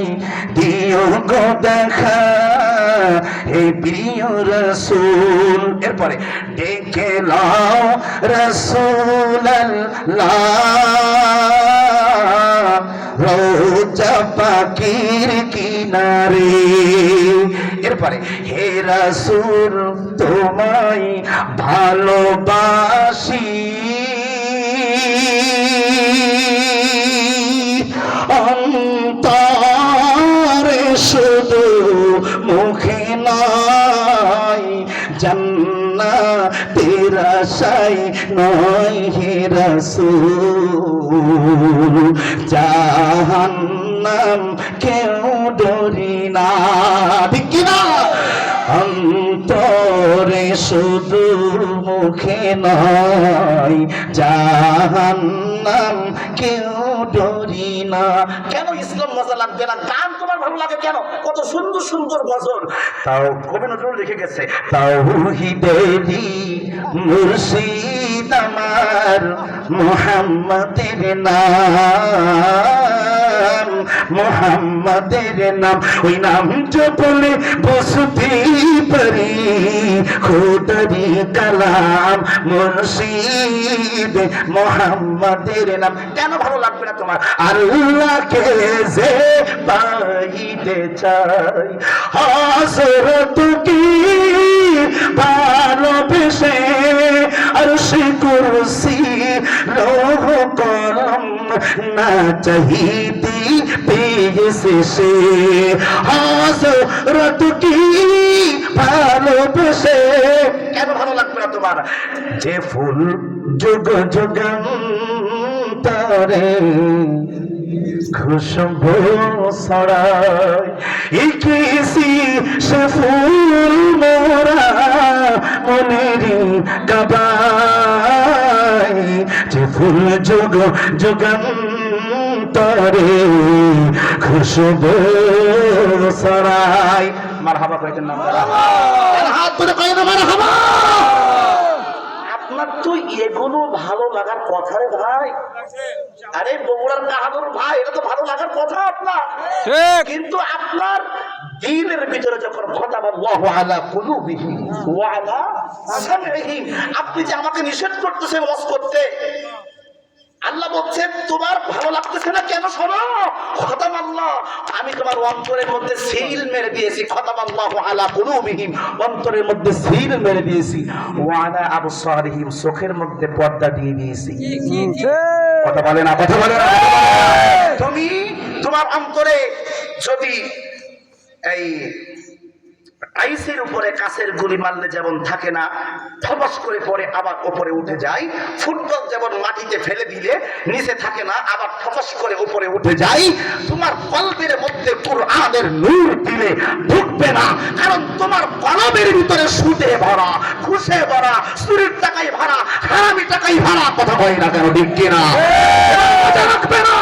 Speaker 1: দিও গো দেখা হে প্রিয় রাসূল। এরপরে ডেকে লাও রাসূলুল্লাহ, রওজা পাকির কিনারে। এরপরে হে রাসূল তোমায় ভালোবাসি, অন্তরে শুধু মুখে নয়, জান্নাতের আশায় নয় হে রাসূল, জাহান্নাম কেউ ডরি না, ঠিক কিনা? অন্তরে শুধু মুখে নয় জাহান্নাম কেউ ডরি না। কেন ইসলাম মজা লাগবে না? গান তোমার ভালো লাগে কেন? কত সুন্দর সুন্দর গজল তাও কবি নজরুল লিখে গেছে, তাওহীদেরই মুর্শিদ আমার মুহাম্মাদের নাম, মুহাম্মাদের নাম, ওই নাম জপলে বসতে পারি খোদারি কালাম মুর্শিদ মুহাম্মাদের নাম। কেন ভালো লাগবে না তোমার? আল্লাহকে যে পাইতে চাই হযরত কি ভালোবেসে আরশ কুরসি লৌহ কলম না চাহিতি পেয়েছে সে, হযরত কি ভালোবেসে। কেন ভালো লাগবে না তোমার? যে ফুল যুগ যুগান্তরে খুশবু ছড়ায়, ইকিসি সে ফুল মোরা মনেরি কাবায়, যে ফুল যুগ যুগান্তরে খুশবু ছড়ায়। মারহাবা কইতেন না? হাত ধরে কইনা মারহাবা। আপনার তো এগুলো ভালো লাগার কথা রে ভাই। আরে বগুড়ার বাহাদুর ভাই, এটা তো ভালো লাগার কথা আপনার, কিন্তু আপনার দিলের ভিতরে যখন খতাবাল্লাহু আলা কুলুবিহিম ওয়া আলা সামঈহিম, আপনি যে আমাকে নিষেধ করতেছেন ওয়াজ করতে, আল্লাহ বলছেন তোমার ভালো লাগতেছে না কেন? শোনো, খতামাল্লাহ, আমি তোমার অন্তরের মধ্যে সিল মেরে দিয়েছি। খতামাল্লাহু আলা কুলুবিহিম, অন্তরের মধ্যে সিল মেরে দিয়েছি। ওয়া আলা আবসারিহিম, চোখের মধ্যে পর্দা দিয়ে দিয়েছি। কথা বলে না? কথা বলে না? তুমি তোমার অন্তরে যদি এই আইসের উপরে কাছের গুলি মারলে যেমন থাকে না, ফবস করে পরে আবার উপরে উঠে যায়, ফুটবল যেমন মাটিতে ফেলে দিলে নিচে থাকে না, আবার ফবস করে উপরে উঠে যায়, তোমার কলবের মধ্যে কুরআনের নূর দিলে ঢুকবে না। কারণ তোমার কলবের ভিতরে সুদে ভরা, ঘুষে ভরা, চুরির টাকায় ভরা, হারামি টাকায় ভরা। কথা হয় না কেন? ঠিক কিনা? মজা লাগবে না?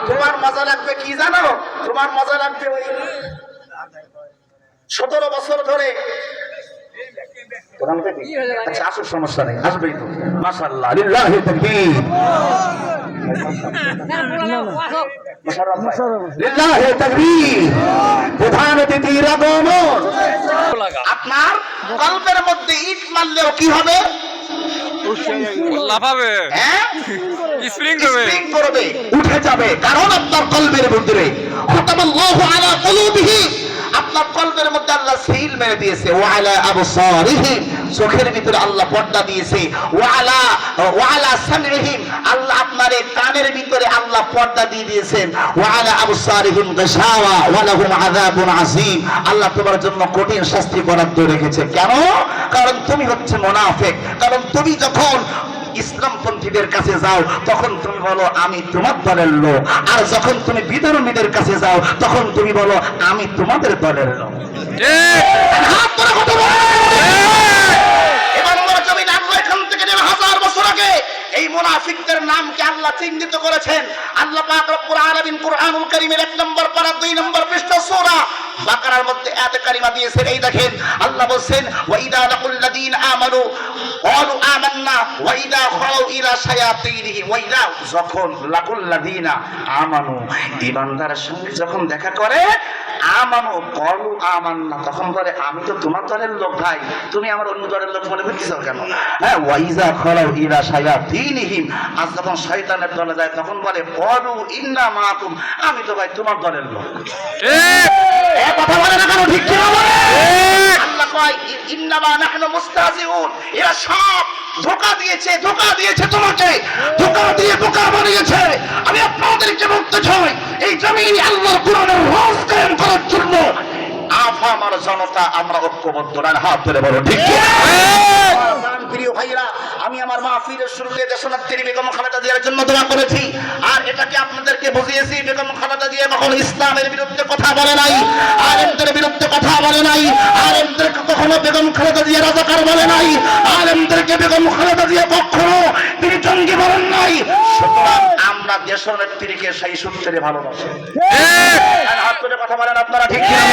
Speaker 1: তোমার মজা লাগবে কি জানো? তোমার মজা লাগবে ওই 17 বছর ধরে। আচ্ছা আসুক, সমস্যা নেই, আসবেই তো। মাশাআল্লাহ, লিল্লাহি তাকবীর, লিল্লাহি তাকবীর। প্রধান অতিথির আগমন। আপনার কলবের মধ্যে ইট মারলেও কি হবে?
Speaker 3: লাফাবে,
Speaker 1: হ্যাঁ,
Speaker 3: স্প্রিং
Speaker 1: করবে, উঠে যাবে। কারণ আপনার কলবের ভিতরে খতামাল্লাহু আলা কুলুবিহিম, আপনার কলবের মধ্যে আল্লাহ সিল মেরে দিয়েছে। ওয়া আলা আবসারিহিম, চোখের ভিতরে আল্লাহ পর্দা দিয়েছে। ওয়া আলা সামঈহিম, আল্লাহ আপনার কানের ভিতরে আল্লাহ পর্দা দিয়ে দিয়েছেন। ওয়া আলা আবসারিহিম গাশাওয়া ওয়া লাহুম আযাবুন আযীম, আল্লাহ তোমার জন্য কঠিন শাস্তি বরাদ্দ রেখেছে। কেন? কারণ তুমি হচ্ছে মুনাফিক। কারণ তুমি যখন ইসলামপন্থীদের কাছে যাও তখন তুমি বলো আমি তোমার দলের লোক, আর যখন তুমি বিধর্মীদের কাছে যাও তখন তুমি বলো আমি তোমাদের দলের লোক। হাত ধরে কথা বলো। এবার আমরা জমিন আল্লাহ এখান থেকে 1000 বছর আগে এই মুনাফিকদের নামকে আল্লাহ চিহ্নিত করেছেন। আল্লাহ পাক রব্বুল আলামিন কুরআনুল কারীমের 1 নম্বর পারা 2 নম্বর পৃষ্ঠা সূরা বাকারার মধ্যে আয়াত কারিমা দিয়েছেন। এই দেখেন আল্লাহ বলেন ওয়া ইদা লাকুল লাযিনা আমানু ক্বালু আমান্না ওয়া ইদা খাউ ইলা শায়াতিনহিম, ওয়া ইদা, যখন লাকুল লাযিনা আমানু, ঈমানদারের সঙ্গে যখন দেখা করে, আমানু ক্বালু আমান্না, তখন বলে আমি তো তোমার দলের লোক ভাই, তুমি আমার অন্য দলের লোক মনে করতেছো কেন? হ্যাঁ, ওয়া ইযা খাউ ইলা শায়াতিনহিম, আর যখন শয়তানের দলে যায় তখন বলে ক্বালু ইন্না মাআকুম, আমি তো ভাই তোমার দলের লোক। ঠিক কথা বলে না কেন? ঠিক কি বলে? আল্লাহ কয় ইন্নামা নাহনু মুস্তাহজিউন, এরা সব ধোঁকা দিয়েছে, ধোঁকা দিয়েছে, তোমাকে ধোঁকা দিয়ে বোকা বানিয়েছে। আমি আপনাদেরকে বলতে চাই এই জমিন আল্লাহর কোরআনের রাজ কায়েম করার জন্য আফামার জনতা আমরা ঐক্যবদ্ধ। হাত ধরে বলো ঠিক কি? প্রিয় ভাইরা, আমি আমার মাহফিলের শুরুতে দেশনেত্রী বেগম খালেদা জিয়ার জন্য দোয়া করেছি, আর এটাকে আপনাদেরকে বুঝিয়েছি বেগম খালেদা জিয়া কখনো ইসলামের বিরুদ্ধে কথা বলে নাই, আলেমদের বিরুদ্ধে কথা বলে নাই, আলেমদেরকে কখনো বেগম খালেদা জিয়া রাজাকার বলে নাই, আলেমদেরকে বেগম খালেদা জিয়া কখনো তিনি জঙ্গি বলেন নাই। সুতরাং আমরা দেশনেত্রীকে সেই সূত্রে ভালোবাসি। হাত তুলে কথা বলেন আপনারা, ঠিক কিনা?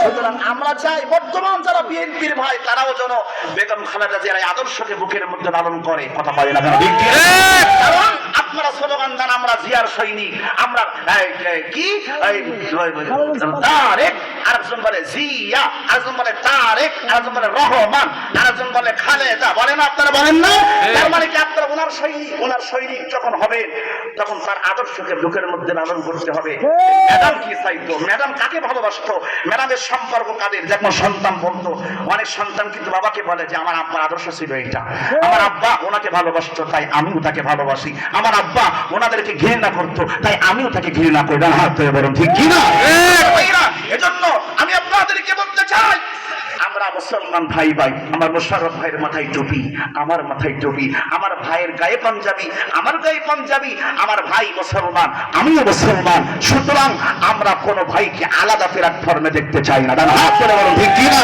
Speaker 1: সুতরাং আমরা চাই বর্তমান যারা বিএনপির ভাই তারাও যেন বেগম খালেদা জিয়ার এই আদর্শকে বুকের মধ্যে লালন করে। কথা বলে না কেন? ঠিক কিনা? কারণ আপনারা স্লোগান দেন আমরা জিয়ার সৈনিক, আমরা কি তারেক, আরেকজন বলে জিয়া, আরেকজন বলে তারেক, আরেকজন বলে রহমান, আরেকজন বলে খালেদা। বলেন না আপনারা? বলেন না? তার মানে কি আপনারা ওনার সৈনিক যখন হবে তখন তার আদর্শকে বুকের মধ্যে লালন করতে হবে। ম্যাডাম কি চাইতো, ম্যাডাম কাকে ভালোবাসতো, ম্যাডামের সম্পর্ক কাদের? যেমন সন্তান বলতো, অনেক সন্তান কিন্তু বাবাকে বলে যে আমার আব্বার আদর্শ ছিল এটা, আমার আব্বা ওনাকে ভালোবাসতো তাই আমিও তাকে ভালোবাসি, আমার আব্বা ওনাদেরকে ঘৃণা করতো তাই আমিও তাকে ঘৃণা করি। হাত ধরে বলুন ঠিক কিনা? এজন্য আমি আপনাদেরকে বলতে চাই আমরা মুসলমান ভাই ভাই, আমার মোশাররফ ভাইয়ের মাথায় টুপি, আমার মাথায় টুপি, আমার ভাইয়ের গায়ে পাঞ্জাবি, আমার গায়ে পাঞ্জাবি, আমার ভাই মুসলমান, আমিও মুসলমান। সুতরাং আমরা কোনো ভাইকে আলাদা প্ল্যাটফর্মে দেখতে চাই না। হাত ধরে বলুন ঠিক কিনা?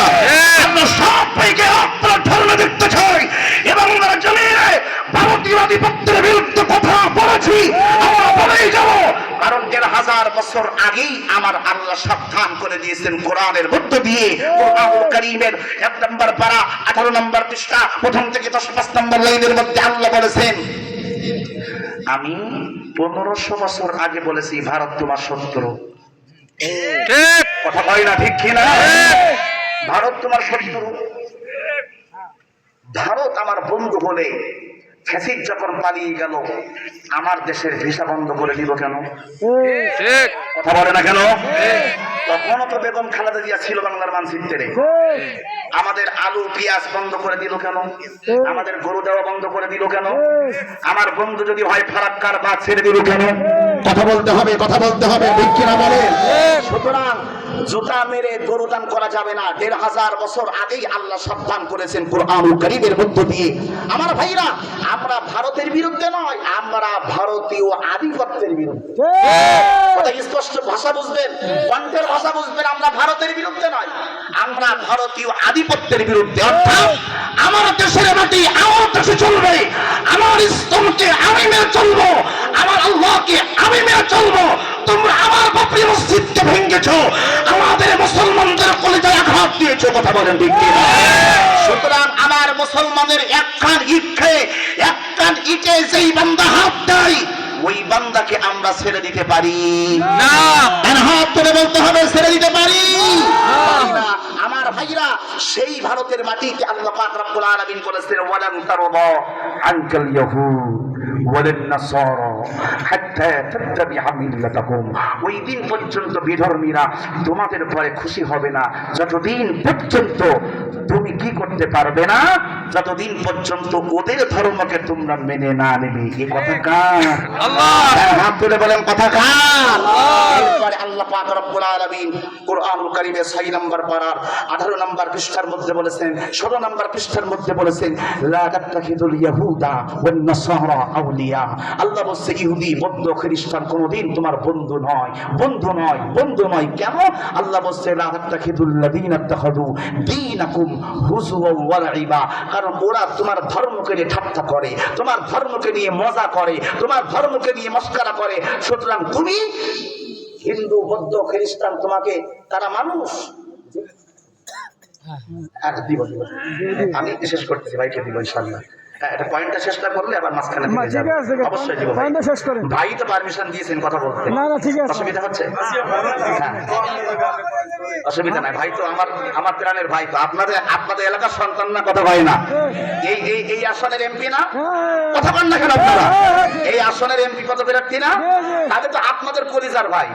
Speaker 1: আমরা সব ভাইকে এক প্ল্যাটফর্মে দেখতে চাই এবং আমরা জমিনে ভারতীয় আধিপত্যের বিরুদ্ধে কথা বলেছি, আমরা বলেই যাব। কারণ ১,৫০০ বছর আগেই আমার আল্লাহ সাবধান করে দিয়েছেন কোরআনের মধ্য দিয়ে। কোরআনুল কারীমের ১ নম্বর পারা ১৮ নম্বর পৃষ্ঠা প্রথম থেকে ১০ নম্বর লাইনের মধ্যে আল্লাহ বলেছেন, আমি ১৫০০ বছর আগে বলেছি ভারত তোমার শত্রু। কথা হয় না? ঠিক কিনা? ভারত তোমার শত্রু। ভারত আমার বন্ধু হলে ফ্যাসিস্ট যখন পালিয়ে গেল আমার দেশের ভিসা বন্ধ করে দিল কেন? কথা বলে না কেন? তখনও তো বেগম খালেদা জিয়া ছিল বাংলার মানচিত্রে। আমাদের আলু পেঁয়াজ বন্ধ করে দিল কেন? আমাদের গরু দেওয়া বন্ধ করে দিল কেন? আমার বন্ধু যদি হয় ফারাক্কার বা ছেড়ে দিল কেন? কথা বলতে হবে, কথা বলতে হবে, ঠিক কিনা বলেন? সুতরাং জুতা মেরে গরু দান করা যাবে না। ১,৫০০ বছর আগেই আল্লাহ সাবধান করেছেন কোরআনুল কারীমের মধ্য দিয়ে। আমার ভাইরা, আমরা ভারতের বিরুদ্ধে নয়, আমরা ভারতীয় আধিপত্যের বিরুদ্ধে। কথা স্পষ্ট ভাষা বুঝবেন, কণ্ঠের ভাষা বুঝবেন। আমরা ভারতের বিরুদ্ধে নয়, আমরা ভারতীয় আধিপত্যের বিরুদ্ধে। অর্থাৎ আমার দেশের মাটি আমার দেশে চলবে, আমার ইসলামকে আমি মেনে চলবো, আমার আল্লাহকে আমি মেনে চলবো। তোমরা আমার বাবরি মসজিদকে ভেঙেছো, আমাদের মুসলমানদের কলিজায় আঘাত দিয়েছো। কথা বলেন ঠিক কি? সুতরাং আমার মুসলমানের একখান ইট খেয়ে একখান ইটে যেই বান্দা হাত দেয় ওই বান্দাকে আমরা ছেড়ে দিতে পারি না। হাত তুলে বলতে হবে ছেড়ে দিতে পারি না। আমার ভাইরা, সেই ভারতের মাটিতে আল্লাহ পাক রব্বুল আলামিন বলেছেন, ওয়ালান তারদা আনকাল ইয়াহুদ ওয়ালান নাসারা হাত্তা তাত্তাবিআ মিল্লাতাহুম। ওই দিন পর্যন্ত বিধর্মীরা তোমাদের পরে খুশি হবে না যতদিন পর্যন্ত তুমি কি করতে পারবে না, যতদিন পর্যন্ত ওদের ধর্মকে তোমরা মেনে না নেবে। এই কথা কার? আল্লাহ। হাত তুলে বলেন কথা কার? এরপরে আল্লাহ পাক রব্বুল আলামিন কোরআনুল কারীমের ৬ নম্বর পারার ১৮ নম্বর পৃষ্ঠার মধ্যে বলেছেন, ১৬ নম্বর পৃষ্ঠার মধ্যে বলেছেন, লা তাত্তাখিযুল ইয়াহুদা ওয়ান নাসারা আউলিয়া। আল্লাহ বলছে ইহুদি বৌদ্ধ খ্রিস্টান কোনদিন তোমার বন্ধু নয়, বন্ধু নয়, বন্ধু নয়। কেন? আল্লাহ বলছে লা তাত্তাখিযুল লাযীনা ইত্তাখাযু দীনাকুম হুজুওয়া ওয়া লাইবা। কারণ ওরা তোমার ধর্মকে নিয়ে ঠাট্টা করে, তোমার ধর্মকে নিয়ে মজা করে, তোমার ধর্মকে নিয়ে মস্করা করে। সুতরাং তুমি হিন্দু বৌদ্ধ খ্রিস্টান তোমাকে তারা মানুষ। আমি শেষ করতেছি, ভাইকে দিব ইনশাআল্লাহ। এটা পয়েন্টটা শেষ না করলে আবার মাঝখানে থেকে যাবে। অবশ্যই দিব ভাই।
Speaker 2: শেষ করেন।
Speaker 1: ভাই তো পারমিশন দিয়েছেন কথা বলতে।
Speaker 2: না না ঠিক আছে।
Speaker 1: অসুবিধা হচ্ছে? হ্যাঁ, অসুবিধা নাই। ভাই তো আমার প্রাণের ভাই। তো আপনাদের এলাকার সন্তান না? কথা হয় না? এই আসনের এমপি না? কথা বলেন না কেন আপনারা? এই আসনের এমপি কত প্রার্থী না? তাহলে তো আপনাদের কলিজার ভাই।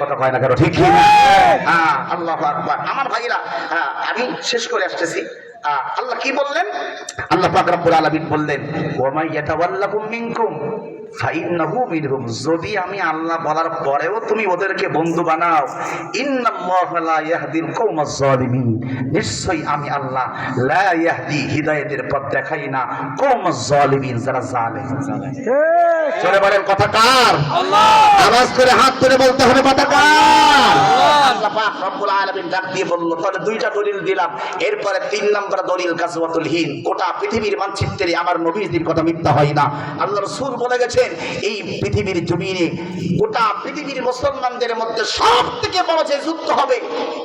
Speaker 1: কথা হয় না কেন? ঠিক কি? হ্যাঁ, আল্লাহু আকবার। আমার ভাইরা, আমি শেষ করে আসতেছি। আল্লাহ কি বললেন? আল্লাহ পাক রব্বুল আলামিন বললেন, ওয়া মাই ইয়াতাওয়াল্লাকুম মিনকুম ফাইন্নাহু মিনহুম, যদি আমি আল্লাহ বলার পরেও তুমি ওদেরকে বন্ধু বানাও, ইন্নাল্লাহা লা ইয়াহদিল কওমাজ জালিমিন, নিশ্চয়ই আমি আল্লাহ লা ইয়াহদি, হিদায়াতের পথ দেখাই না, কওমাজ জালিমিন, যারা জালেম। চলে বলেন কথা কার? আওয়াজ করে হাত তুলে বলতে হবে কথা কার? আল্লাহ পাক রব্বুল আলামিন ডাক দিয়ে বলল, তাহলে দুইটা দলিল দিলাম, এরপরে 3 নম্বর দলিল গাজওয়াতুল হিন্দ। গোটা পৃথিবীর মানচিত্রে আমার নবীর কথা মিথ্যা হয় না। আল্লাহ রাসূল বলে গেছেন, এই পৃথিবীর জমিনে গোটা পৃথিবীর মুসলমানদের মধ্যে সবথেকে বড় যে যুদ্ধ হবে,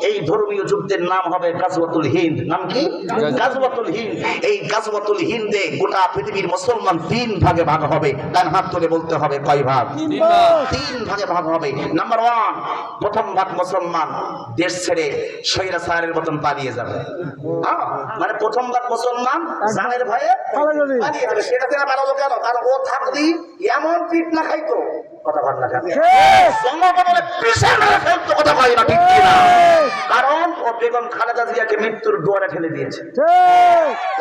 Speaker 1: এই ধর্মীয় যুদ্ধের নাম হবে গাজওয়াতুল হিন্দ। নাম কি? গাজওয়াতুল হিন্দ। এই গাজওয়াতুল হিন্দে গোটা পৃথিবীর মুসলমান 3 ভাগে ভাগ হবে। ডান হাত তুলে বলতে হবে কয় ভাগ? 3 ভাগে ভাগ হবে। নাম্বার 1, প্রথম ভাগ মুসলমান দেশ ছেড়ে স্বৈরাচারের মতন পালিয়ে যাবে। মানে প্রথম ভাগ মুসলমান জানের ভয়ে পালিয়ে যাবে। সেটা থেকে পালালো কেন? কারণ ও থাকলেই এমন পিঠ না খাইতো, কথা বল না কেন, জনগণের পিছে মেরে ফেলতো, কথা কয় না ঠিক কিনা? কারণ ও বেগম খালেদা জিয়াকে মৃত্যুর দুয়ারে ঠেলে দিয়েছে।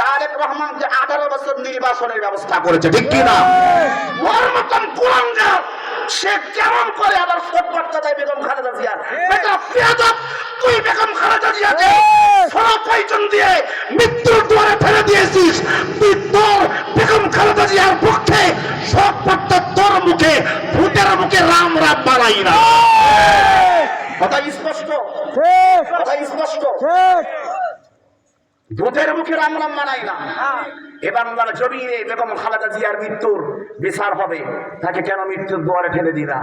Speaker 1: তারেক রহমানকে 18 বছর নির্বাসনের ব্যবস্থা করেছে, ঠিক কিনা? ওর মতন কুলাঙ্গার সে কেমন করে আবার ফটফট দেয় বেগম খালেদা জিয়া? বেটা বেয়াদব, তুই বেগম খালেদা জিয়াকে 16 পয়জন দিয়ে মৃত্যুর দুয়ারে ফেলে দিয়েছিস। তুই তোর বেগম খালেদা জিয়ার পক্ষে ফটফটটা তোর মুখে, ভূতের মুখে রাম রাম বাড়াই না। কথা স্পষ্ট, কথা স্পষ্ট। ভূতের মুখে রাম রাম মানাই না। এবার বাংলার জমিনে বেগম খালেদা জিয়ার মৃত্যুর বিচার হবে। তাকে কেন মৃত্যুর দুয়ারে ঠেলে দিলা?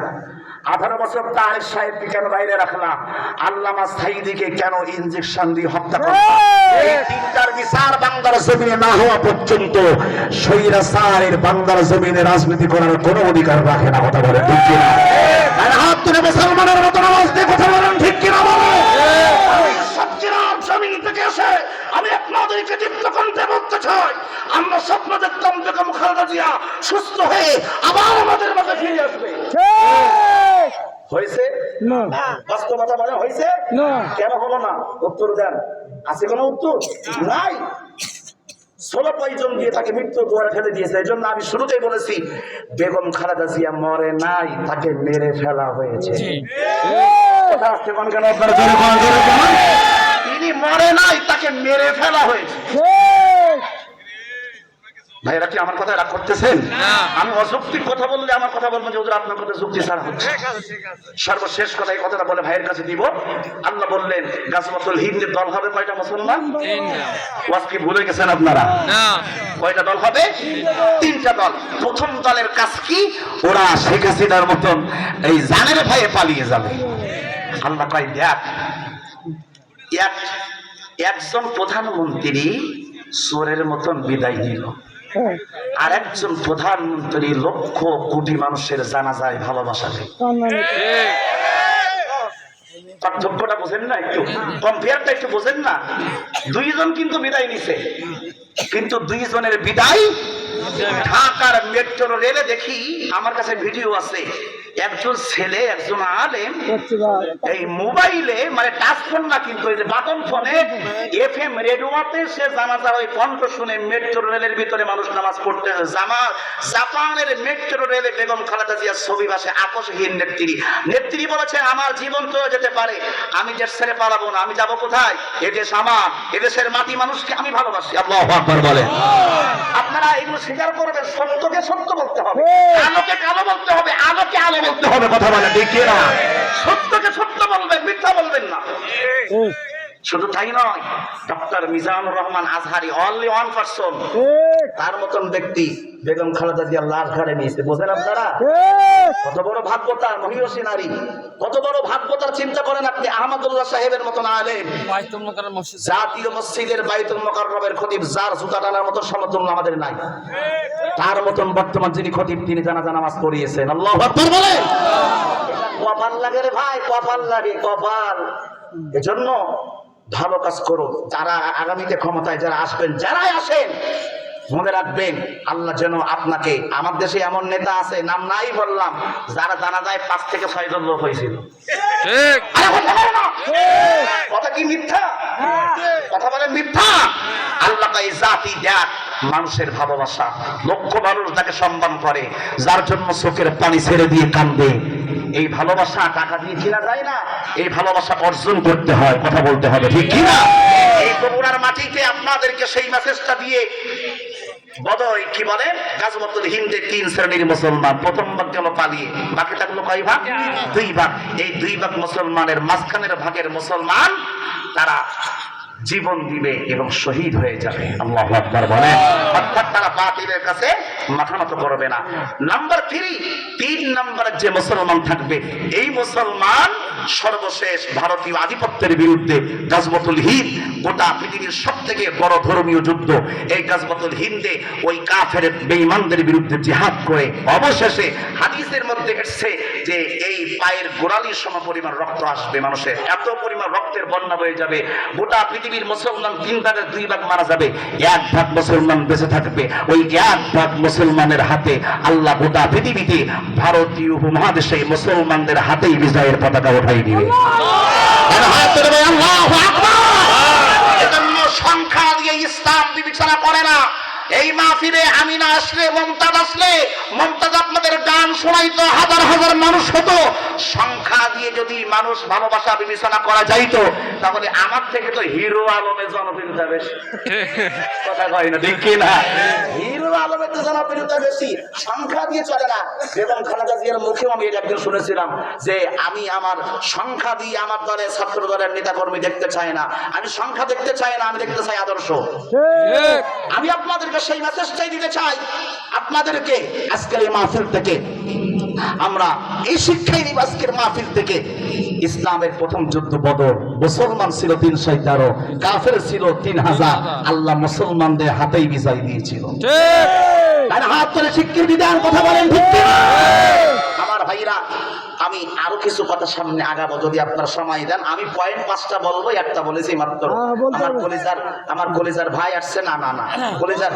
Speaker 1: 18 বছর তারেক সাহেবকে কেন বাইরে রাখলা? আল্লামা সাঈদীকে কেন ইনজেকশন দিয়ে হত্যা করলা? এই 3টার বিচার বাংলার জমিনে না হওয়া পর্যন্ত স্বৈরাচারের বাংলার জমিনে রাজনীতি করার কোনো অধিকার রাখে না। কথা বলেন ঠিক কিনা? আর হাত তুলে মুসলমানের মতো আওয়াজ দিয়ে কথা বলেন ঠিক কিনা? জমিন থেকে এসে আমি আপনাদেরকে দীপ্ত কণ্ঠে বলতে চাই, আমরা স্বপ্ন দেখতাম বেগম খালেদা জিয়া সুস্থ হয়ে আবার আমাদের মাঝে ফিরে আসবে। হয়েছে না? বাস্তবতা মানে হয়েছে না? কেন হলো না? উত্তর দেন। আছে কোনো উত্তর? নাই। 16 পয়জন দিয়ে তাকে মৃত্যুর দুয়ারে ফেলে দিয়েছে। এই জন্য আমি শুরুতেই বলেছি, বেগম খালেদা জিয়া মরে নাই, তাকে মেরে ফেলা হয়েছে। কথা আসছে কোন কেন? আপনারা জোরে কোন, জোরে কোন। তিনি মরে নাই, তাকে মেরে ফেলা হয়েছে। ভাইরা কি আমার কথা রাগ করতেছেন? আমি অযৌক্তিক কথা বললে আমার কথা বলবেন যে হুজুর আপনার কথা যুক্তি ছাড়া হচ্ছে। সর্বশেষ কথা, এই কথাটা বলে ভাইয়ের কাছে দিব। আল্লাহ বললেন গাজওয়াতুল হিন্দের দল হবে কয়টা মুসলমান? ওয়াজ কি ভুলে গেছেন আপনারা? কয়টা দল হবে? 3টা দল। প্রথম দলের কাজ কি? ওরা শেখ হাসিনার মতন এই জানের ভয়ে পালিয়ে যাবে। আল্লাহ কয় দেখ, একজন প্রধানমন্ত্রী চোরের মতন বিদায় নিল, আর একজন প্রধানমন্ত্রী লক্ষ কোটি মানুষের জানাজায় ভালোবাসা দেয়। পার্থক্যটা বোঝেন না? একটু কম্পেয়ারটা একটু বোঝেন না? 2 জন কিন্তু বিদায় নিছে, কিন্তু 2 জনের বিদায় ঢাকার মেট্রো রেলে দেখি, আমার কাছে ভিডিও আছে, একজন ছেলে, একজন আলেম এই মোবাইলে, মানে টাচ ফোন না কিন্তু এই যে বাটন ফোনে, FM রেডিওতে সে জানাজার ওই কণ্ঠ শুনে মেট্রো রেলের ভিতরে মানুষ নামাজ পড়তেছে। জাপানের মেট্রো রেলে বেগম খালেদা জিয়ার ছবি ভাসে। আকস্মিক নেত্রী বলেছে, আমার জীবন তো যেতে পারে, আমি দেশ ছেড়ে পালাবো না। আমি যাব কোথায়? এদেশ আমার, এদেশের মাটি মানুষকে আমি ভালোবাসি। আল্লাহু আকবার বলেন। আপনারা এগুলো স্বীকার করবেন, সত্যকে সত্য বলতে হবে, আলোকে কালো বলতে হবে, আলোকে আলো বলতে হবে। কথা বলে ঠিক না? সত্যকে সত্য বলবেন, মিথ্যা বলবেন না। শুধু তাই নয়, doctor Mizanur Rahman Azhari, only 1 person, তার মতন ব্যক্তি বেগম খালেদা জিয়ার লাশ ঘাড়ে নিয়েছে। বোঝেন আপনারা? কত বড় ভাগ্যতার মহিষী নারী, কত বড় ভাগ্যতার চিন্তা করেন আপনি। আহমদুল্লাহ সাহেবের মতন আলেম, জাতীয় মসজিদের বাইতুল মুকাররমের খতিব, যার জুতা টানার মতো সমতুল্য আমাদের নাই, তার মতন বর্তমান যিনি খতিব, তিনি জানাজা নামাজ পড়িয়েছেন। আল্লাহু আকবার বলেন। কপাল লাগে রে ভাই, কপাল লাগে, কপাল। এজন্য ভালো কাজ করো। যারা আগামীতে ক্ষমতায় যারা আসবেন, যারাই আসেন, মনে রাখবেন, আল্লাহ যেন আপনাকে, আমার দেশে এমন নেতা আছে, নাম নাই বললাম, যারা জানা যায় 5 থেকে 6 জন লোক হয়েছিল।
Speaker 3: ঠিক।
Speaker 1: আরে কথা বলে না। কথা কি মিথ্যা? কথা বলে মিথ্যা। আল্লাহ তাই জাতি দেখ, মানুষের ভালোবাসা, লক্ষ মানুষ তাকে সম্মান করে, যার জন্য চোখের পানি ছেড়ে দিয়ে কান্দে। এই ভালোবাসা টাকা দিয়ে কেনা যায় না, এই ভালোবাসা অর্জন করতে হয়, কথা বলতে হবে, ঠিক কিনা? এই বগুড়ার মাটিতে আপনাদেরকে সেই মেসেজটা দিয়ে বদয় কি বলে, গাজওয়াতুল হিন্দে 3 শ্রেণীর মুসলমান, প্রথম ভাগ গেল পালিয়ে, বাকি থাকলো কয় ভাগ? 2 ভাগ। এই 2 ভাগ মুসলমানের মাঝখানের ভাগের মুসলমান তারা জীবন দিবে এবং শহীদ হয়ে যাবে। আল্লাহু আকবার বলেন। অর্থাৎ তারা বাতিলের কাছে মাথা নত করবে না। নাম্বার 3 নম্বরের যে মুসলমান থাকবে, এই মুসলমান সর্বশেষ ভারতীয় আধিপত্যের বিরুদ্ধে গাজওয়াতুল হিন্দ, গোটা পৃথিবীর সবথেকে বড় ধর্মীয় যুদ্ধ, এই গাজওয়াতুল হিন্দে ওই কাফের বেঈমানদের বিরুদ্ধে জিহাদ করে অবশেষে হাদিসের মধ্যে এসেছে যে এই পায়ের গোড়ালির সমপরিমাণ রক্ত আসবে মানুষের, এত পরিমাণ রক্তের বন্যা বয়ে যাবে, গোটা পৃথিবীর মুসলমান 3 ভাগের 2 ভাগ মারা যাবে, 1 ভাগ মুসলমান বেঁচে থাকবে। ওই 1 ভাগ মুসলমানের হাতে আল্লাহ গোটা পৃথিবীতে, ভারতীয় উপমহাদেশে মুসলমানদের হাতেই বিজয়ের পতাকা উঠাই দিবে। আল্লাহু আকবার। এজন্য সংখ্যা দিয়ে ইসলাম বিবেচনা করে না। এই মাহফিলে আমিনা আসলে, মমতাজ আসলে, মমতাজ আপনাদের গান শোনাইতো, হাজার হাজার মানুষ হতো। সংখ্যা দিয়ে যদি মানুষ ভালোবাসা বিবেচনা করা যাইতো, তাহলে আমার থেকে তো হিরো আলমের জনপ্রিয়তা বেশি। কথা কয় না, ঠিক কি না? হিরো আলমের তো জনপ্রিয়তা বেশি, সংখ্যা দিয়ে চলে না। এবং খালেদা জিয়ার মুখেও আমি একদিন শুনেছিলাম যে আমি আমার সংখ্যা দিয়ে আমার দলের, ছাত্র দলের নেতা কর্মী দেখতে চাই না, আমি সংখ্যা দেখতে চাই না, আমি দেখতে চাই আদর্শ। আমি আপনাদেরকে সেই মেসেজটাই দিতে চাই। আপনাদেরকে আজকের এই মাহফিল থেকে আমরা এই শিক্ষাই নিব, আজকের মাহফিল থেকে ইসলামের প্রথম যুদ্ধ বদর, মুসলমান ছিল 313, কাফের ছিল 3000, আল্লাহ মুসলমানদের হাতেই বিজয় দিয়েছিল। আর হাত তুলে স্বীকৃতি দেন, কথা বলেন ঠিক কি না? আমার ভাইরা, আমি আরো কিছু কথা সামনে আগাবো যদি আপনারা সময় দেন। আমি পয়েন্ট 5টা বলবো, একটা বলেছি মাত্র। আমার কলিজার ভাই আসছে, না কলিজার